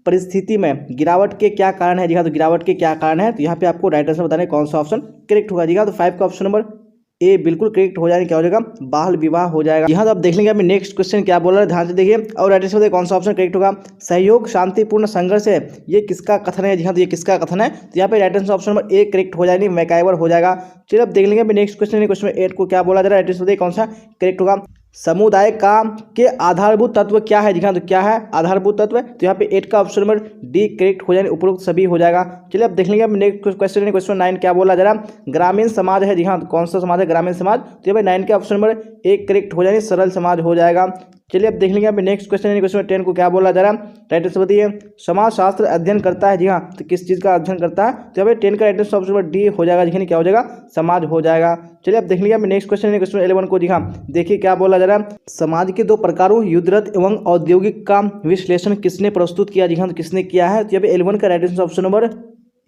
परिस्थिति में गिरावट के क्या कारण है? जी हाँ, तो गिरावट के क्या कारण है? तो यहाँ पे आपको राइट आंसर बताने कौन सा ऑप्शन करेक्ट होगा। जी हाँ, तो 5 का ऑप्शन नंबर ए बिल्कुल करेक्ट हो जाएगा, क्या हो जाएगा? बाल विवाह हो जाएगा। यहाँ तो आप देख लेंगे अभी नेक्स्ट क्वेश्चन क्या बोल रहा है, ध्यान से देखिए और राइट आंसर बताइए कौन सा ऑप्शन करेक्ट होगा। सहयोग शांतिपूर्ण संघर्ष है, ये किसका कथन है? जी हाँ, तो ये किसका कथन है? तो यहाँ पे right answer option number A correct हो जाएगी, मैकाइवर हो जाएगा। चलिए अब देख लेंगे अभी नेक्स्ट क्वेश्चन क्वेश्चन 8 को। क्या बोला जा रहा है? राइट आंसर बताइए कौन सा करेक्ट होगा। समुदाय का के आधारभूत तत्व क्या है? जी हाँ, तो क्या है आधारभूत तत्व? तो यहाँ पे 8 का ऑप्शन नंबर डी करेक्ट हो जाएगा, उपरोक्त सभी हो जाएगा। चलिए अब देख लेंगे नेक्स्ट क्वेश्चन क्वेश्चन 9। क्या बोला जा रहा है? ग्रामीण समाज है। जी हाँ, तो कौन सा समाज है? ग्रामीण समाज। तो यहाँ पे 9 के ऑप्शन नंबर एक करेक्ट हो जाएगा, सरल समाज हो जाएगा। चलिए अब देख लेंगे अभी नेक्स्ट क्वेश्चन क्वेश्चन 10 को। क्या बोला जा रहा है? राइट आंसर बताइए। समाज शास्त्र अध्ययन करता है। जी हाँ, तो किस चीज़ का अध्ययन करता है? तो यहाँ पे 10 का right answer option number D हो जाएगा, देखिए क्या हो जाएगा? समाज हो जाएगा। चलिए अब देख लेंगे अभी नेक्स्ट क्वेश्चन क्वेश्चन 11 को। जी हाँ, देखिए क्या बोला जा रहा है? समाज के 2 प्रकारों युद्धरत एवं औद्योगिक का विश्लेषण किसने प्रस्तुत किया? जी हाँ, तो किसने किया है? तो यहाँ पे 11 का right answer option number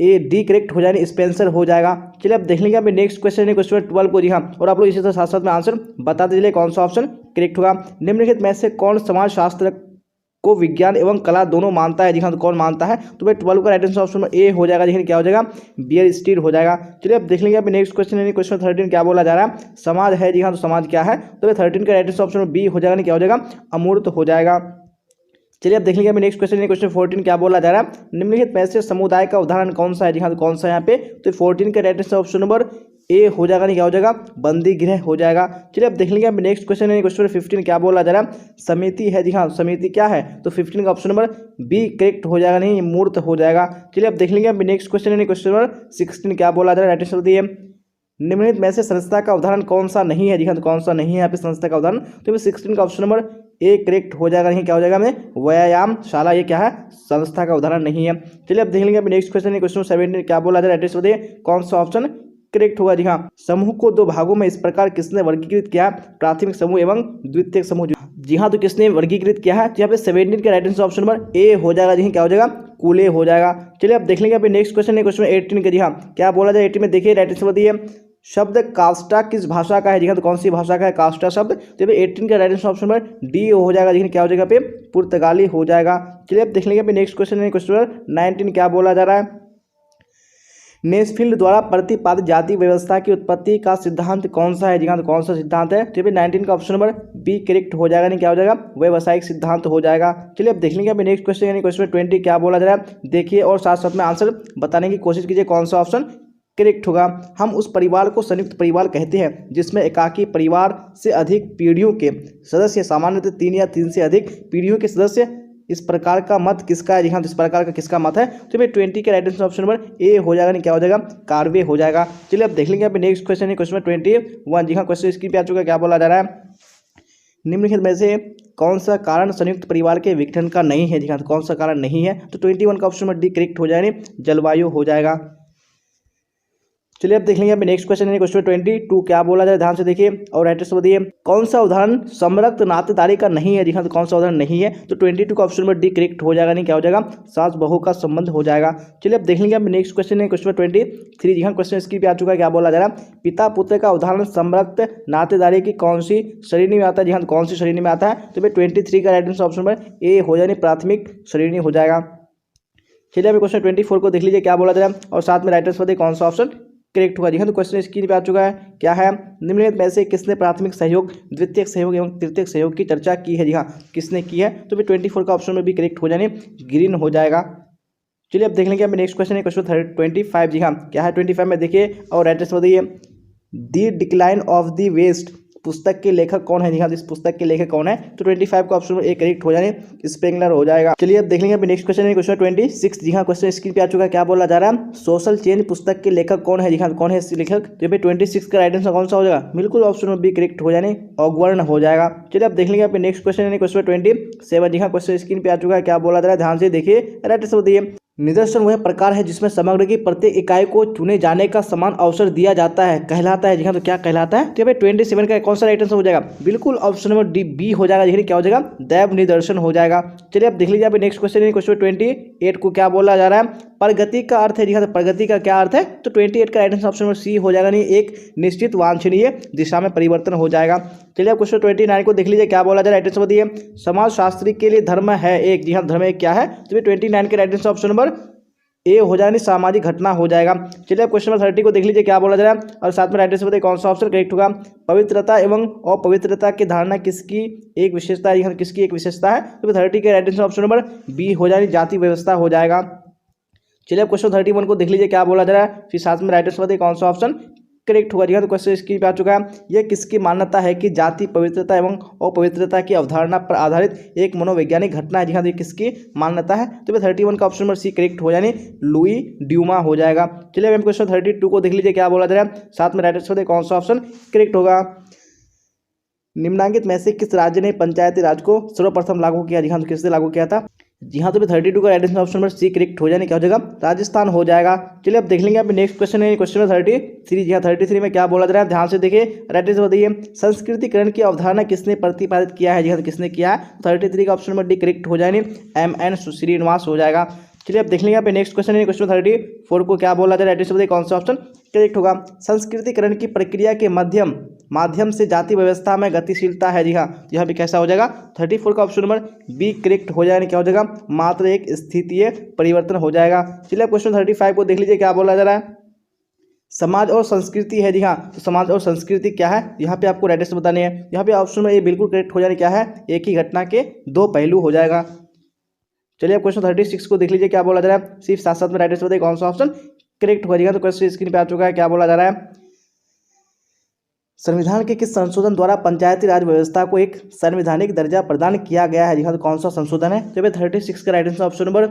A D correct हो जाएगा, स्पेंसर हो जाएगा। चलिए अब देख लेंगे अभी नेक्स्ट क्वेश्चन क्वेश्चन 12 को। जी हाँ, और आप लोग इसी तरह साथ साथ में आंसर बताते चलिए कौन सा ऑप्शन करेक्ट होगा। निम्नलिखित में से कौन समाजशास्त्र को विज्ञान एवं कला दोनों मानता है? जी हाँ, तो कौन मानता है? तो भाई 12 का राइट आंसर ऑप्शन ए हो जाएगा, देखिए क्या हो जाएगा? बियर स्टील हो जाएगा। चलिए अब देख लेंगे अभी नेक्स्ट क्वेश्चन क्वेश्चन 13। क्या बोला जा रहा है? समाज है। जी हाँ, तो समाज क्या है? तो भाई 13 का राइट आंसर ऑप्शन बी हो जाएगा, क्या हो जाएगा? अमूर्त हो जाएगा। चलिए अब देख लेंगे नेक्स्ट क्वेश्चन क्वेश्चन 14। क्या बोला जा रहा है? निम्नलिखित में से समुदाय का उदाहरण कौन सा है? जी हाँ, तो कौन सा यहाँ पे? तो 14 का right answer option number A हो जाएगा, नहीं क्या हो जाएगा, बंदी गृह हो जाएगा। चलिए अब देख लेंगे अब नेक्स्ट क्वेश्चन है, क्वेश्चन 15 क्या बोला जा रहा है, समिति है। जी हाँ, समिति क्या है, तो 15 का ऑप्शन नंबर बी करेक्ट हो जाएगा, नहीं मूर्त हो जाएगा। चलिए अब देख लेंगे अब नेक्स्ट क्वेश्चन है, क्वेश्चन नंबर 16 क्या बोला जा रहा है, राइट आंसर दिए निम्नलिखित में से संस्था का उदाहरण कौन सा नहीं है। जी हाँ, तो कौन सा नहीं है यहाँ पे संस्था का उदाहरण, तो 16 का ऑप्शन नंबर ए करेक्ट हो जाएगा, नहीं क्या हो जाएगा हमें, व्यायामशाला, ये क्या है, संस्था का उदाहरण नहीं है। चलिए अब देख लेंगे अब नेक्स्ट क्वेश्चन है, क्वेश्चन 17 क्या बोला जा रहा है, एड्रेस बताइए कौन सा ऑप्शन करेक्ट होगा। जी हाँ, समूह को दो भागों में इस प्रकार किसने वर्गीकृत किया, प्राथमिक समूह एवं द्वितीयक समूह। जी हाँ, तो किसने वर्गीकृत किया है, यहाँ पे 17 का right answer option number A हो जाएगा। जी हाँ, क्या हो जाएगा, कूले हो जाएगा। चलिए अब देख लेंगे अभी नेक्स्ट क्वेश्चन है, क्वेश्चन 18 का। जी हाँ, क्या बोला जाए 18 में, देखिए राइट आंसर बताइए शब्द कास्टा किस भाषा का है। जी हाँ, तो कौन सी भाषा का है कास्टा शब्द, तो 18 का right answer option number D हो जाएगा। जी क्या हो जाएगा पे, पुर्तगाली हो जाएगा। चलिए अब देख लेंगे अभी नेक्स्ट क्वेश्चन है, क्वेश्चन 19 क्या बोला जा रहा है, नेस्फील्ड द्वारा प्रतिपादित जाति व्यवस्था की उत्पत्ति का सिद्धांत कौन सा है। जी हाँ, तो कौन सा सिद्धांत है, तो 19 का ऑप्शन नंबर बी करेक्ट हो जाएगा, नहीं क्या हो जाएगा, व्यवसायिक सिद्धांत हो जाएगा। चलिए अब देख लेंगे अभी नेक्स्ट क्वेश्चन यानी क्वेश्चन 20 क्या बोला जा रहा है, देखिए और साथ साथ में आंसर बताने की कोशिश कीजिए कौन सा ऑप्शन करेक्ट होगा। हम उस परिवार को संयुक्त परिवार कहते हैं जिसमें एकाकी परिवार से अधिक पीढ़ियों के सदस्य, सामान्यतः 3 या 3 से अधिक पीढ़ियों के सदस्य, इस प्रकार का मत किसका है। जी हाँ, इस प्रकार का किसका मत है, तो भाई 20 के right answer option number A हो जाएगा, नहीं क्या हो जाएगा, कार्वे हो जाएगा। चलिए अब देख लेंगे अभी नेक्स्ट क्वेश्चन है, क्वेश्चन 21। जी हाँ, क्वेश्चन स्क्रीन पे आ चुका है, क्या बोला जा रहा है, निम्नलिखित में से कौन सा कारण संयुक्त परिवार के विघटन का नहीं है। जी हाँ, तो कौन सा कारण नहीं है, तो 21 का ऑप्शन नंबर डी करेक्ट हो जाएगा, जलवायु हो जाएगा। चलिए अब देख लेंगे अभी नेक्स्ट क्वेश्चन है, क्वेश्चन 22 क्या बोला जाए, ध्यान से देखिए और राइट आंसर बताइए कौन सा उदाहरण समरक्त नातेदारी का नहीं है। जी हाँ, तो कौन सा उदाहरण नहीं है, तो 22 का ऑप्शन नंबर डी करेक्ट हो जाएगा, नहीं क्या हो जाएगा, सास बहू का संबंध हो जाएगा। चलिए अब देख लेंगे अभी नेक्स्ट क्वेश्चन है, क्वेश्चन 23। जी हाँ, क्वेश्चन स्क्रीन पे आ चुका है, क्या बोला जा रहा है, पिता पुत्र का उदाहरण समरक्त नातेदारी की कौन सी श्रेणी में आता है। जी हाँ, तो कौन सी श्रेणी में आता है, तो भाई 23 का right answer option number A हो जाए, प्राथमिक श्रेणी हो जाएगा। चलिए अभी क्वेश्चन 24 को देख लीजिए, क्या बोला जा रहा है और साथ में राइट आंसर बताइए कौन सा ऑप्शन करेक्ट होगा। जी हाँ, तो क्वेश्चन स्क्रीन पे आ चुका है, क्या है, निम्नलिखित में से किसने प्राथमिक सहयोग, द्वितीयक सहयोग एवं तृतीयक सहयोग की चर्चा की है। जी हाँ, किसने की है, तो फिर 24 का ऑप्शन में भी करेक्ट हो जाने ग्रीन हो जाएगा। चलिए अब देख लेंगे अभी नेक्स्ट क्वेश्चन है, क्वेश्चन 25। जी हाँ, क्या है 25 में, देखिए और राइट आंसर बताइए the decline of the west पुस्तक के लेखक कौन है। जी हाँ, इस पुस्तक के लेखक कौन है, तो 25 का ऑप्शन ए करेक्ट हो जाने स्पेंगलर हो जाएगा। चलिए अब देख लेंगे अभी नेक्स्ट क्वेश्चन है, क्वेश्चन 26। जी हाँ, क्वेश्चन स्क्रीन पे आ चुका है, क्या बोला जा रहा है, सोशल चेंज पुस्तक के लेखक कौन है। जी हाँ, कौन है इस लेखक, तो भाई 26 का राइट आंसर कौन सा हो जाएगा, बिल्कुल ऑप्शन में बी करेक्ट हो जाने ऑगवर्न हो जाएगा। चलिए अब देख लेंगे अभी नेक्स्ट क्वेश्चन है, क्वेश्चन 27। जी हाँ, क्वेश्चन स्क्रीन पे आ चुका है, क्या बोला जा रहा है, ध्यान से देखिए राइट आंसर बताइए निदर्शन वह प्रकार है जिसमें समग्र की प्रत्येक इकाई को चुने जाने का समान अवसर दिया जाता है, कहलाता है। जी हाँ, तो क्या कहलाता है, तो भाई 27 का कौन सा राइट आंसर हो जाएगा, बिल्कुल ऑप्शन नंबर डी बी हो जाएगा। देखिए क्या हो जाएगा, दैव निदर्शन हो जाएगा। चलिए अब देख लीजिए अभी नेक्स्ट क्वेश्चन है, क्वेश्चन 28 को क्या बोला जा रहा है, प्रगति का अर्थ है। जी हाँ, तो प्रगति का क्या अर्थ है, तो 28 का right answer option number C हो जाएगा, नहीं एक निश्चित वांछनीय दिशा में परिवर्तन हो जाएगा। चलिए अब क्वेश्चन 29 को देख लीजिए, क्या बोला जा रहा है, राइट आंसर बताइए समाजशास्त्री के लिए धर्म है एक। जी हाँ, धर्म एक क्या है, तो 29 के right answer option number A हो जाएगा, सामाजिक घटना हो जाएगा। चलिए अब क्वेश्चन नंबर 30 को देख लीजिए, क्या बोला जा रहा है और साथ में राइट आंसर बताइए कौन सा ऑप्शन करेक्ट होगा। पवित्रता एवं अपवित्रता की धारणा किसकी एक विशेषता है, किसकी एक विशेषता है, तो 30 के right answer option number B हो जाएगी, जाति व्यवस्था हो जाएगा। चलिए अब क्वेश्चन 31 को देख लीजिए, क्या बोला जा रहा है, फिर साथ में राइट आंसर बताइए कौन सा ऑप्शन करेक्ट होगा। जी हाँ, तो क्वेश्चन स्क्रीन पे आ चुका है, यह किसकी मान्यता है कि जाति पवित्रता एवं अपवित्रता की अवधारणा पर आधारित एक मनोवैज्ञानिक घटना है। जी हाँ, तो किसकी मान्यता है, तो 31 का ऑप्शन नंबर सी करेक्ट हो जाने लुई ड्यूमा हो जाएगा। चलिए अब क्वेश्चन 32 को देख लीजिए, क्या बोला जा रहा है, साथ में राइट आंसर बताइए कौन सा ऑप्शन करेक्ट होगा। निम्नांकित में से किस राज्य ने पंचायती राज को सर्वप्रथम लागू किया। जी हाँ, तो किसने लागू किया था, जी हाँ, तो 32 का right answer option number C correct हो जाने क्या हो जाएगा, राजस्थान हो जाएगा। चलिए अब देख लेंगे अब नेक्स्ट क्वेश्चन है, क्वेश्चन नंबर 33। जी हाँ, 33 में क्या बोला जा रहा है, ध्यान से देखिए राइट आंसर बताइए संस्कृतिकरण की अवधारणा किसने प्रतिपादित किया है। जी हाँ, तो किसने किया है, 33 का ऑप्शन नंबर डी करेक्ट हो जाने MN श्रीनिवास हो जाएगा। चलिए अब देख लेंगे यहाँ पे नेक्स्ट क्वेश्चन है, क्वेश्चन 34 को क्या बोला जा रहा है, राइट आंसर बताइए कौन सा ऑप्शन करेक्ट होगा। संस्कृतिकरण की प्रक्रिया के माध्यम से जाति व्यवस्था में गतिशीलता है। जी हाँ, यहाँ पे कैसा हो जाएगा, 34 का ऑप्शन नंबर बी करेक्ट हो जाएगा, क्या हो जाएगा, मात्र एक स्थितीय परिवर्तन हो जाएगा। चलिए क्वेश्चन 35 को देख लीजिए, क्या बोला जा रहा है, समाज और संस्कृति है। जी हाँ, तो समाज और संस्कृति क्या है, यहाँ पे आपको राइट आंसर बताने हैं। यहाँ पे ऑप्शन में ये बिल्कुल करेक्ट हो जाने क्या है, एक ही घटना के दो पहलू हो जाएगा। चलिए अब क्वेश्चन 36 को देख लीजिए, क्या बोला जा रहा है, सिर्फ साथ साथ में राइट आंसर बताइए कौन सा ऑप्शन करेक्ट हो जाएगा। तो क्वेश्चन स्क्रीन पे आ चुका है, क्या बोला जा रहा है, संविधान के किस संशोधन द्वारा पंचायती राज व्यवस्था को एक संवैधानिक दर्जा प्रदान किया गया है? जी हाँ, तो कौन सा संशोधन है? तो 36 का right answer option number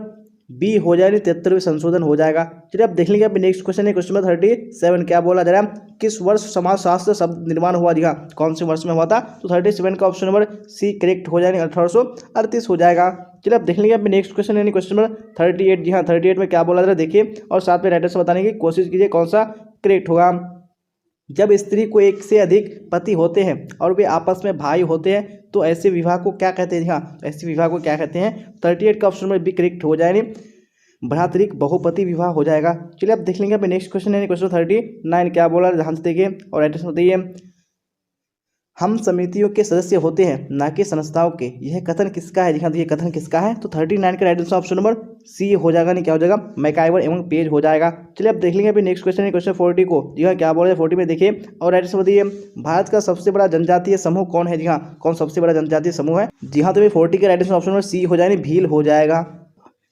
B हो जाएगा, 73वें संशोधन हो जाएगा। चलिए अब देख लेंगे अभी नेक्स्ट क्वेश्चन है, क्वेश्चन नंबर 37 क्या बोला जा रहा है? किस वर्ष समाजशास्त्र शब्द निर्माण हुआ? जी हाँ, कौन से वर्ष में हुआ था? तो 37 का ऑप्शन नंबर सी करेक्ट हो जाएगा, 1838 हो जाएगा। चलिए अब देख लेंगे अभी नेक्स्ट क्वेश्चन यानी क्वेश्चन नंबर 38। जी हाँ, 38 में क्या बोला जा रहा है देखिए, और साथ में राइट आंसर बताने की कोशिश कीजिए कौन सा करेक्ट होगा। जब स्त्री को एक से अधिक पति होते हैं और वे आपस में भाई होते हैं तो ऐसे विवाह को क्या कहते हैं? हाँ, तो ऐसे विवाह को क्या कहते हैं? 38 का ऑप्शन नंबर बी करेक्ट हो जाएगा, भ्रातृक बहुपति विवाह हो जाएगा। चलिए अब देख लेंगे अभी नेक्स्ट क्वेश्चन है, क्वेश्चन 39 क्या बोला ध्यान से देखिए और राइट आंसर बताइए। हम समितियों के सदस्य होते हैं ना कि संस्थाओं के, यह कथन किसका है? जी हाँ, ये कथन किसका है? तो 39 का right answer option number C हो जाएगा, नहीं क्या हो जाएगा? मैकाइवर एवं पेज हो जाएगा। चलिए अब देख लेंगे अभी नेक्स्ट क्वेश्चन है, क्वेश्चन 40 को। जी हाँ, क्या बोल रहे हैं 40 में देखिए और राइट आंसर बताइए। भारत का सबसे बड़ा जनजातीय समूह कौन है? जी हाँ, कौन सबसे बड़ा जनजातीय समूह है? जी हाँ, तो 40 का right answer option number C हो जाएगा, भील हो जाएगा।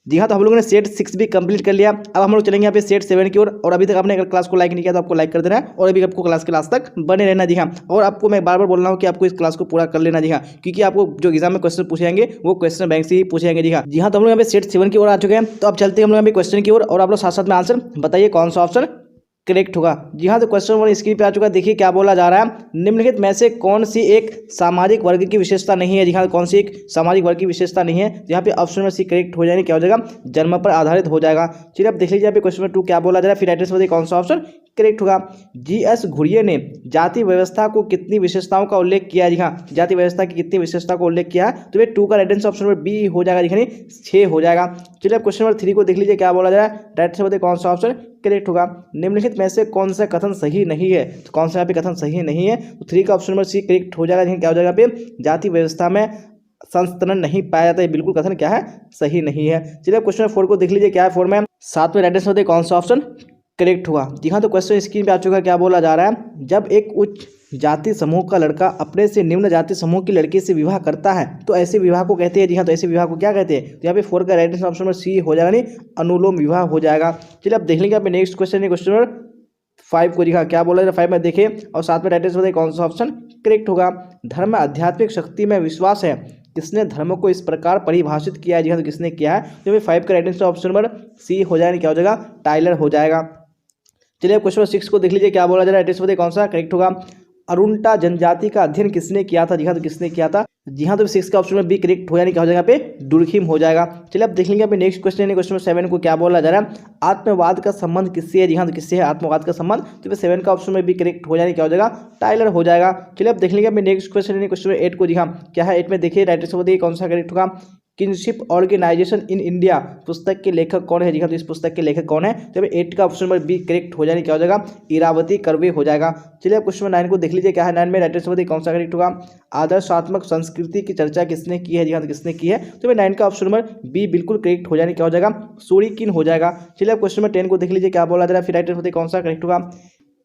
जी हाँ, तो हम लोगों ने सेट 6 भी कंप्लीट कर लिया। अब हम लोग चलेंगे यहाँ पे सेट 7 की ओर। और अभी तक आपने अगर क्लास को लाइक नहीं किया तो आपको लाइक कर देना है और अभी आपको क्लास के लास्ट तक बने रहना। जी हाँ, और आपको मैं बार बार बोल रहा हूँ कि आपको इस क्लास को पूरा कर लेना। जी हाँ, क्योंकि आपको जो एग्जाम में क्वेश्चन पूछे जाएंगे वो क्वेश्चन बैंक से ही पूछे जाएंगे। जी हाँ, तो हम लोग यहाँ पे सेट 7 की ओर आ चुके हैं। तो अब चलते हैं हम लोग अभी क्वेश्चन की ओर और आप लोग साथ साथ में आंसर बताइए कौन सा ऑप्शन करेक्ट होगा। जी हाँ, तो क्वेश्चन 1 स्क्रीन पे आ चुका है। देखिए क्या बोला जा रहा है, निम्नलिखित में से कौन सी एक सामाजिक वर्ग की विशेषता नहीं है? जी हाँ, कौन सी एक सामाजिक वर्ग की विशेषता नहीं है? यहाँ पे ऑप्शन नंबर सी करेक्ट हो जाएगा, क्या हो जाएगा? जन्म पर आधारित हो जाएगा। चलिए अब देख लीजिए यहाँ पे क्वेश्चन नंबर 2 क्या बोला जा रहा है, फिर राइट आंसर बताइए कौन सा ऑप्शन करेक्ट होगा। जी.एस. घुरिये ने जाति व्यवस्था को कितनी विशेषताओं का उल्लेख किया? जी हाँ, जाति व्यवस्था की कितनी विशेषता का उल्लेख किया है? तो ये 2 का right answer option number B हो जाएगा, यानी 6 हो जाएगा। चलिए अब क्वेश्चन नंबर 3 को देख लीजिए क्या बोला जा रहा है, राइट आंसर बताइए कौन सा ऑप्शन करेक्ट होगा। निम्नलिखित में से कौन सा कथन सही नहीं है? तो कौन सा यहाँ पे कथन सही नहीं है? तो 3 का ऑप्शन नंबर सी करेक्ट हो जाएगा, क्या हो जाएगा? पे जाति व्यवस्था में संस्तरण नहीं पाया जाता है, बिल्कुल कथन क्या है? सही नहीं है। चलिए क्वेश्चन 4 को देख लीजिए क्या है 4 में, साथ में राइट आंसर बताइए कौन सा ऑप्शन करेक्ट हुआ। जी हाँ, तो क्वेश्चन स्क्रीन पे आ चुका है। क्या बोला जा रहा है, जब एक उच्च जाति समूह का लड़का अपने से निम्न जाति समूह की लड़की से विवाह करता है तो ऐसे विवाह को कहते हैं। जी हाँ, तो ऐसे विवाह को क्या कहते हैं? तो यहाँ पे 4 का right answer option number C हो जाएगा, नहीं अनुलोम विवाह हो जाएगा। चलिए अब देख लेंगे यहाँ पे नेक्स्ट क्वेश्चन है, क्वेश्चन नंबर 5 को। जी हाँ, क्या बोला जा रहा है 5 में देखिए और साथ में राइट आंसर बताइए कौन सा ऑप्शन करेक्ट होगा। धर्म में आध्यात्मिक शक्ति में विश्वास है, किसने धर्म को इस प्रकार परिभाषित किया है? जी हाँ, तो किसने किया है? तो 5 का right answer option number C हो जाएगा, क्या हो जाएगा? टाइलर हो जाएगा। चलिए क्वेश्चन 6 को देख लीजिए क्या बोला जा रहा है, राइट आंसर बताइए कौन सा करेक्ट होगा। अरुणता जनजाति का अध्ययन किसने किया था? जी हाँ, तो किसने किया था? जी हाँ, तो 6 का ऑप्शन में बी करेक्ट हो जाएगा, क्या हो जाएगा? पे दुर्खिम हो जाएगा। चलिए अब देख लेंगे अभी नेक्स्ट क्वेश्चन है, क्वेश्चन 7 को। क्या बोला जा रहा है, आत्मवाद का संबंध किससे है? जी हाँ, तो किससे है आत्मवाद का संबंध? तो 7 का ऑप्शन में बी करेक्ट हो जाएगा, क्या हो जाएगा? टाइलर हो जाएगा। चलिए अब देख लेंगे अभी नेक्स्ट क्वेश्चन है, क्वेश्चन 8 को। जी हाँ, क्या है 8 में देखिए, राइट आंसर बताइए कौन सा करेक्ट होगा। किनशिप ऑर्गेनाइजेशन इन इंडिया पुस्तक के लेखक कौन है? जी हाँ, तो इस पुस्तक के लेखक कौन है? तो 8 का ऑप्शन नंबर बी करेक्ट हो जाएगा, क्या हो जाएगा? इरावती कर्वे हो जाएगा। चलिए अब क्वेश्चन 9 को देख लीजिए क्या है 9 में, राइट आंसर बताइए कौन सा करेक्ट होगा। आदर्शात्मक संस्कृति की चर्चा किसने की है? जी हाँ, तो किसने की है? तो 9 का ऑप्शन नंबर बी बिल्कुल करेक्ट हो जाएगा, क्या हो जाएगा? सोरिकिन हो जाएगा। चलिए अब क्वेश्चन नंबर 10 को देख लीजिए क्या बोला जा रहा है, फिर राइट आंसर बताइए कौन सा करेक्ट होगा।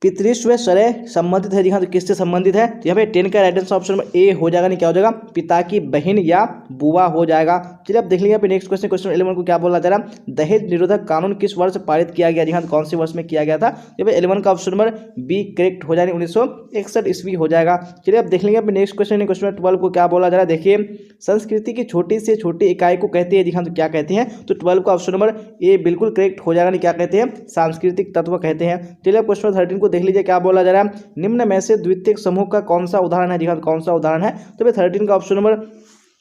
पितृस्व शरय संबंधित है? जी हाँ, तो किससे संबंधित है? तो यहाँ पे 10 का right answer option number A हो जाएगा, नहीं क्या हो जाएगा? पिता की बहन या बुआ हो जाएगा। चलिए अब देख लीजिए पे नेक्स्ट क्वेश्चन, क्वेश्चन 11 को क्या बोला जा रहा है, दहेज निरोधक कानून किस वर्ष पारित किया गया? जी हाँ, तो कौन से वर्ष में किया गया था? यहाँ पे 11 का ऑप्शन नंबर बी करेक्ट हो जाएगा, 1961 ईस्वी हो जाएगा। चलिए अब देख लेंगे पे नेक्स्ट क्वेश्चन, क्वेश्चन 12 को क्या बोला जा रहा है, देखिए संस्कृति की छोटी से छोटी इकाई को कहते हैं। जी हाँ, तो क्या कहते हैं? तो 12 का ऑप्शन नंबर ए बिल्कुल करेक्ट हो जाएगा, नहीं क्या कहते हैं? सांस्कृतिक तत्व कहते हैं। चलिए अब क्वेश्चन 13 को देख लीजिए क्या बोला जा रहा है, निम्न में से द्वितीयक समूह का कौन सा उदाहरण है? जी हाँ, कौन सा उदाहरण है? तो 13 का ऑप्शन नंबर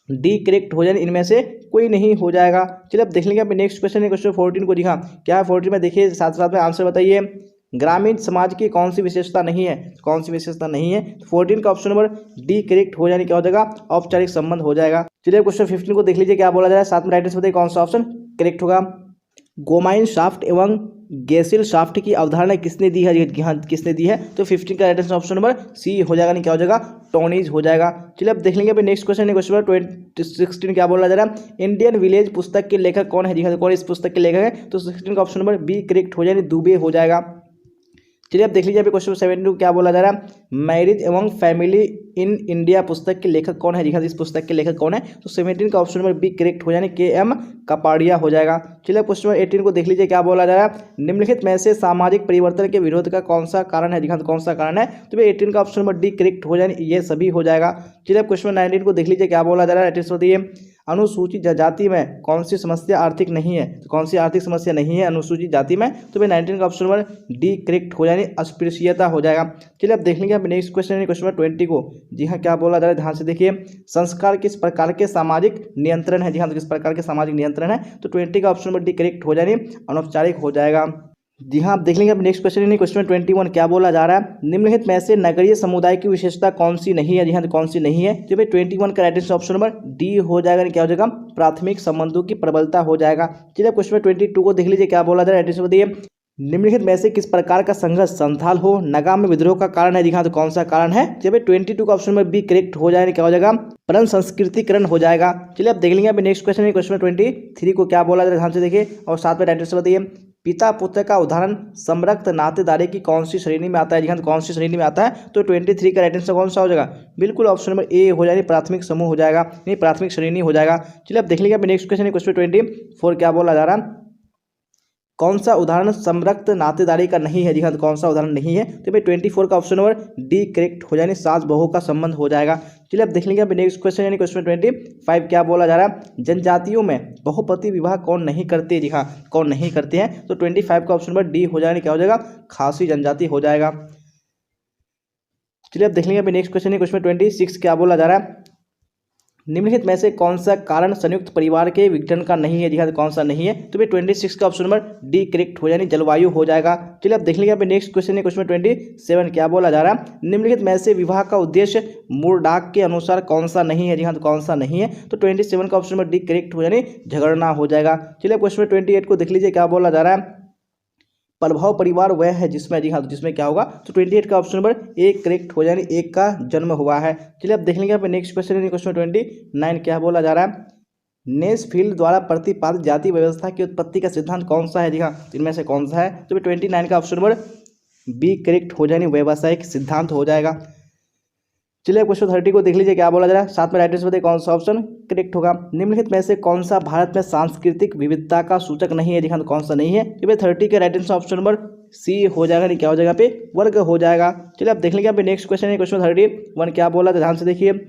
डी करेक्ट हो जाए, इनमें से कोई नहीं हो जाएगा। चलिए अब देख लेंगे अब नेक्स्ट क्वेश्चन है, क्वेश्चन 14 को। जी हाँ, क्या है 14 में देखिए, साथ साथ में आंसर बताइए। ग्रामीण समाज की कौन सी विशेषता नहीं है? कौन सी विशेषता नहीं है? 14 का ऑप्शन नंबर डी करेक्ट हो जाने, क्या हो जाएगा? औपचारिक संबंध हो जाएगा। चलिए क्वेश्चन 15 को देख लीजिए क्या बोला जा रहा है, साथ में राइट आंसर बताइए कौन सा ऑप्शन करेक्ट होगा। गोमाइन शाफ्ट एवं गैसिल शाफ्ट की अवधारणा किसने दी है? हाँ, किसने दी है? तो 15 का right answer option number C हो जाएगा, नहीं क्या हो जाएगा? टोनीज हो जाएगा। चलिए अब देख लेंगे अभी नेक्स्ट क्वेश्चन है, क्वेश्चन नंबर 16 क्या बोला जा रहा है, इंडियन विलेज पुस्तक के लेखक कौन है? जी हाँ, कौन इस पुस्तक के लेखक है? तो 16 का ऑप्शन नंबर बी करेक्ट हो जाएगा, दुबे हो जाएगा। चलिए अब देख लीजिए अभी क्वेश्चन 72 क्या बोला जा रहा है, मैरिज एवं फैमिली इन इंडिया पुस्तक के लेखक कौन है। जी हाँ, इस पुस्तक के लेखक कौन है, तो 17 का ऑप्शन नंबर बी करेक्ट हो जाए, KM कपाड़िया हो जाएगा। चलिए क्वेश्चन नंबर 18 को देख लीजिए क्या बोला जा रहा है, निम्नलिखित में से सामाजिक परिवर्तन के विरोध का कौन सा कारण है। जी हाँ, कौन सा कारण है, तो 18 का ऑप्शन नंबर डी करेक्ट हो जाए, ये सभी हो जाएगा। चलिए क्वेश्चन 19 को देख लीजिए क्या बोला जा रहा है, बताइए अनुसूचित जाति में कौन सी समस्या आर्थिक नहीं है, तो कौन सी आर्थिक समस्या नहीं है अनुसूचित जाति में, तो भाई 19 का ऑप्शन नंबर डी करेक्ट हो जाए, अस्पृश्यता हो जाएगा। चलिए अब देख लेंगे अब नेक्स्ट क्वेश्चन है क्वेश्चन नंबर 20 को। जी हाँ, क्या बोला जा रहा है, ध्यान से देखिए, संस्कार किस प्रकार के सामाजिक नियंत्रण है। जी हाँ, तो किस प्रकार के सामाजिक नियंत्रण है, तो 20 का ऑप्शन नंबर डी करेक्ट हो जाए, अनौपचारिक हो जाएगा। जी हाँ, आप देख लेंगे अब नेक्स्ट क्वेश्चन है क्वेश्चन 21 क्या बोला जा रहा है, निम्नलिखित में से नगरीय समुदाय की विशेषता कौन सी नहीं है। जी हाँ, तो कौन सी नहीं है, तो भाई 21 का right answer option number D हो जाएगा, क्या हो जाएगा, प्राथमिक संबंधों की प्रबलता हो जाएगा। चलिए क्वेश्चन 22 को देख लीजिए क्या बोला जा रहा है, राइट आंसर बताइए, निम्नलिखित में से किस प्रकार का संघर्ष संथाल हो नगा में विद्रोह का कारण है। जी हाँ, तो कौन सा कारण है, जब 22 का ऑप्शन नंबर बी करेक्ट हो जाएगा, क्या हो जाएगा, परन संस्कृतिकरण हो जाएगा। चलिए अब देख लेंगे अभी नेक्स्ट क्वेश्चन है क्वेश्चन 23 को क्या बोला जा रहा है, ध्यान से देखिए और साथ में राइट आंसर बताइए, पिता पुत्र का उदाहरण समरक्त नातेदारी की कौन सी श्रेणी में आता है। जी हाँ, तो कौन सी श्रेणी में आता है, तो 23 का राइट आंसर कौन सा हो जाएगा, बिल्कुल ऑप्शन नंबर ए हो जाएगा, प्राथमिक समूह हो जाएगा, नहीं प्राथमिक श्रेणी हो जाएगा। चलिए अब देख लीजिए अभी नेक्स्ट क्वेश्चन है क्वेश्चन 24 क्या बोला जा रहा है, कौन सा उदाहरण समरक्त नातेदारी का नहीं है। जी हाँ, तो कौन सा उदाहरण नहीं है, तो भाई 24 का ऑप्शन नंबर डी करेक्ट हो जाए, सास बहू का संबंध हो जाएगा। चलिए अब देख लेंगे अभी नेक्स्ट क्वेश्चन यानी क्वेश्चन 25 क्या बोला जा रहा है, जनजातियों में बहुपति विवाह कौन नहीं करते। जी हाँ, कौन नहीं करते हैं, तो 25 का ऑप्शन नंबर डी हो जाए, क्या हो जाएगा, खासी जनजाति हो जाएगा। चलिए अब देख लेंगे अभी नेक्स्ट क्वेश्चन है क्वेश्चन 26 क्या बोला जा रहा है, निम्नलिखित में से कौन सा कारण संयुक्त परिवार के विघटन का नहीं है। जी हाँ, तो कौन सा नहीं है, तो भाई 26 का ऑप्शन नंबर डी करेक्ट हो जाए, जलवायु हो जाएगा। चलिए अब देख लेंगे अभी नेक्स्ट क्वेश्चन है क्वेश्चन 27 क्या बोला जा रहा है, निम्नलिखित में से विवाह का उद्देश्य मूरडाक के अनुसार कौन सा नहीं है। जी हाँ, तो कौन सा नहीं है, तो 27 का ऑप्शन नंबर डी करेक्ट हो जाए, झगड़ना हो जाएगा। चलिए क्वेश्चन 28 को देख लीजिए क्या बोला जा रहा है, प्रभाव परिवार वह है जिसमें, जी हाँ, तो जिसमें क्या होगा, तो 28 का ऑप्शन नंबर ए करेक्ट हो जाए, एक का जन्म हुआ है। चलिए अब देख लेंगे यहाँ पे नेक्स्ट क्वेश्चन है क्वेश्चन 29 क्या बोला जा रहा है, नेसफील्ड द्वारा प्रतिपादित जाति व्यवस्था की उत्पत्ति का सिद्धांत कौन सा है। जी हाँ, इनमें से कौन सा है, तो 29 का ऑप्शन नंबर बी करेक्ट हो जाए, व्यावसायिक सिद्धांत हो जाएगा। चलिए क्वेश्चन 30 को देख लीजिए क्या बोला जा रहा है, साथ में राइट आंसर बताइए कौन सा ऑप्शन करेक्ट होगा, निम्नलिखित में से कौन सा भारत में सांस्कृतिक विविधता का सूचक नहीं है। जी हाँ, तो कौन सा नहीं है, तो भाई 30 के right answer option number C हो जाएगा, नहीं क्या हो जाएगा, पे वर्ग हो जाएगा। चलिए आप देख लीजिए यहाँ पे नेक्स्ट क्वेश्चन है क्वेश्चन 31 क्या बोला, तो ध्यान से देखिए,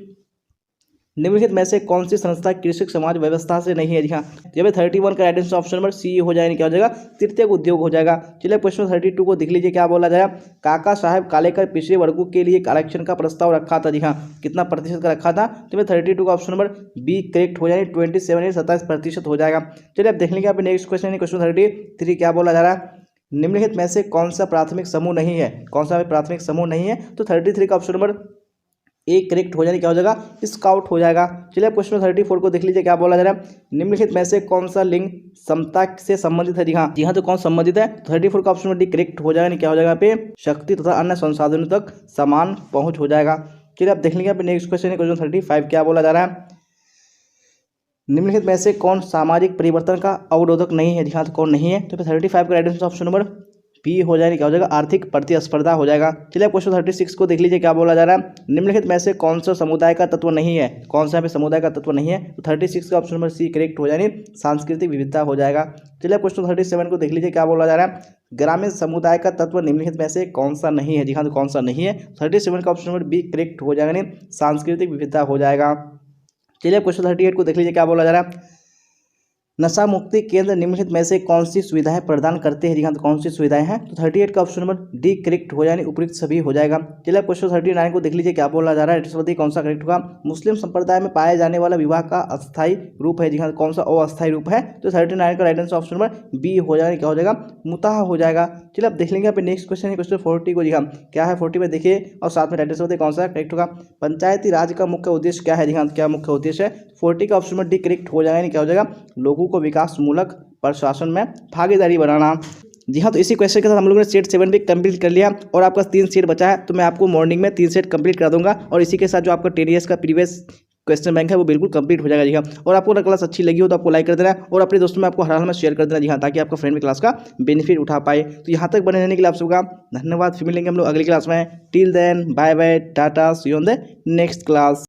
निम्नलिखित में से कौन सी संस्था कृषक समाज व्यवस्था से नहीं है। जी हाँ, जब 31 का right answer option number C हो जाएगा, क्या हो जाएगा, तृतीय उद्योग हो जाएगा। चलिए क्वेश्चन 32 को देख लीजिए क्या बोला जाएगा, काका साहब कालेकर पिछड़े वर्गों के लिए आरक्षण का प्रस्ताव रखा था। जी हाँ, कितना प्रतिशत का रखा था, तो 32 का ऑप्शन नंबर बी करेक्ट हो जाए, 27% हो जाएगा। चलिए अब देख लेंगे आप नेक्स्ट क्वेश्चन है क्वेश्चन 33 क्या बोला जा रहा है, निम्नलिखित में से कौन सा प्राथमिक समूह नहीं है, कौन सा प्राथमिक समूह नहीं है, तो 33 का ऑप्शन नंबर ए करेक्ट हो जाए, क्या हो जाएगा, स्काउट हो जाएगा। चलिए क्वेश्चन 34 को देख लीजिए क्या बोला जा रहा है, निम्नलिखित में से कौन सा लिंग समता से संबंधित है। जी हाँ, तो कौन संबंधित है, 34 का ऑप्शन डी करेक्ट हो जाएगा, क्या हो जाएगा, पे शक्ति तथा अन्य संसाधनों तक समान पहुंच हो जाएगा। चलिए आप देख लेंगे नेक्स्ट क्वेश्चन है क्वेश्चन 35 क्या बोला जा रहा है, निम्नलिखित में से कौन सामाजिक परिवर्तन का अवरोधक नहीं है। जी हाँ, तो कौन नहीं है, तो 35 का right answer option number P हो जाएगा, क्या हो जाएगा, आर्थिक प्रतिस्पर्धा हो जाएगा। चलिए क्वेश्चन 36 को देख लीजिए क्या बोला जा रहा है, निम्नलिखित में से कौन सा समुदाय का तत्व नहीं है, कौन सा समुदाय का तत्व नहीं है, तो 36 का ऑप्शन नंबर सी करेक्ट हो जाए, सांस्कृतिक विविधता हो जाएगा। चलिए क्वेश्चन 37 को देख लीजिए क्या बोला जा रहा है, ग्रामीण समुदाय का तत्व निम्नलिखित में से कौन सा नहीं है। जी हाँ, तो कौन सा नहीं है, 37 का ऑप्शन नंबर बी करेक्ट हो जाएगा, सांस्कृतिक विविधता हो जाएगा। चलिए क्वेश्चन 38 को देख लीजिए क्या बोला जा रहा है, नशा मुक्ति केंद्र निम्नलिखित में से कौन सी सुविधाएं प्रदान करते हैं। जी हाँ, तो कौन सी सुविधाएं हैं, तो 38 का ऑप्शन नंबर डी करेक्ट हो जाए, उपयुक्त सभी हो जाएगा। चलिए क्वेश्चन 39 को देख लीजिए क्या बोला जा रहा है, कौन सा करेक्ट होगा, मुस्लिम संप्रदाय में पाया जाने वाला विवाह का अस्थायी रूप है। जी हाँ, कौन सा अस्थायी रूप है, तो 39 का right answer option number B हो जाएगा, क्या हो जाएगा, मुताह हो जाएगा। चलिए अब देख लेंगे पे नेक्स्ट क्वेश्चन है क्वेश्चन 40 को। जी हाँ, क्या है 40 में देखिए और साथ में राइट आंसर बताइए कौन सा करेक्ट होगा, पंचायती राज का मुख्य उद्देश्य क्या है। जी हाँ, क्या मुख्य उद्देश्य है, 40 का ऑप्शन नंबर डी करेक्ट हो जाएगा, क्या हो जाएगा, लोगों को विकास मूलक प्रशासन में भागीदारी बनाना। जी हाँ, तो इसी क्वेश्चन के साथ हम लोगों ने सेट 7 भी कंप्लीट कर लिया और आपका 3 सेट बचा है, तो मैं आपको मॉर्निंग में 3 सेट कंप्लीट कर दूंगा और इसी के साथ जो आपका 10 ईयर्स का प्रीवियस क्वेश्चन बैंक है वो बिल्कुल कंप्लीट हो जाएगा जी हाँ। और आपको अगर क्लास अच्छी लगी हो तो आपको लाइक कर देना और अपने दोस्तों में आपको हर हाल में शेयर कर देना जी हाँ, ताकि आपका फ्रेंड भी क्लास का बेनिफिट उठा पाए। तो यहाँ तक बने रहने के लिए आप सबका धन्यवाद। फिर मिलेंगे हम लोग अगली क्लास में। Till then bye bye, tata, see you on the next class.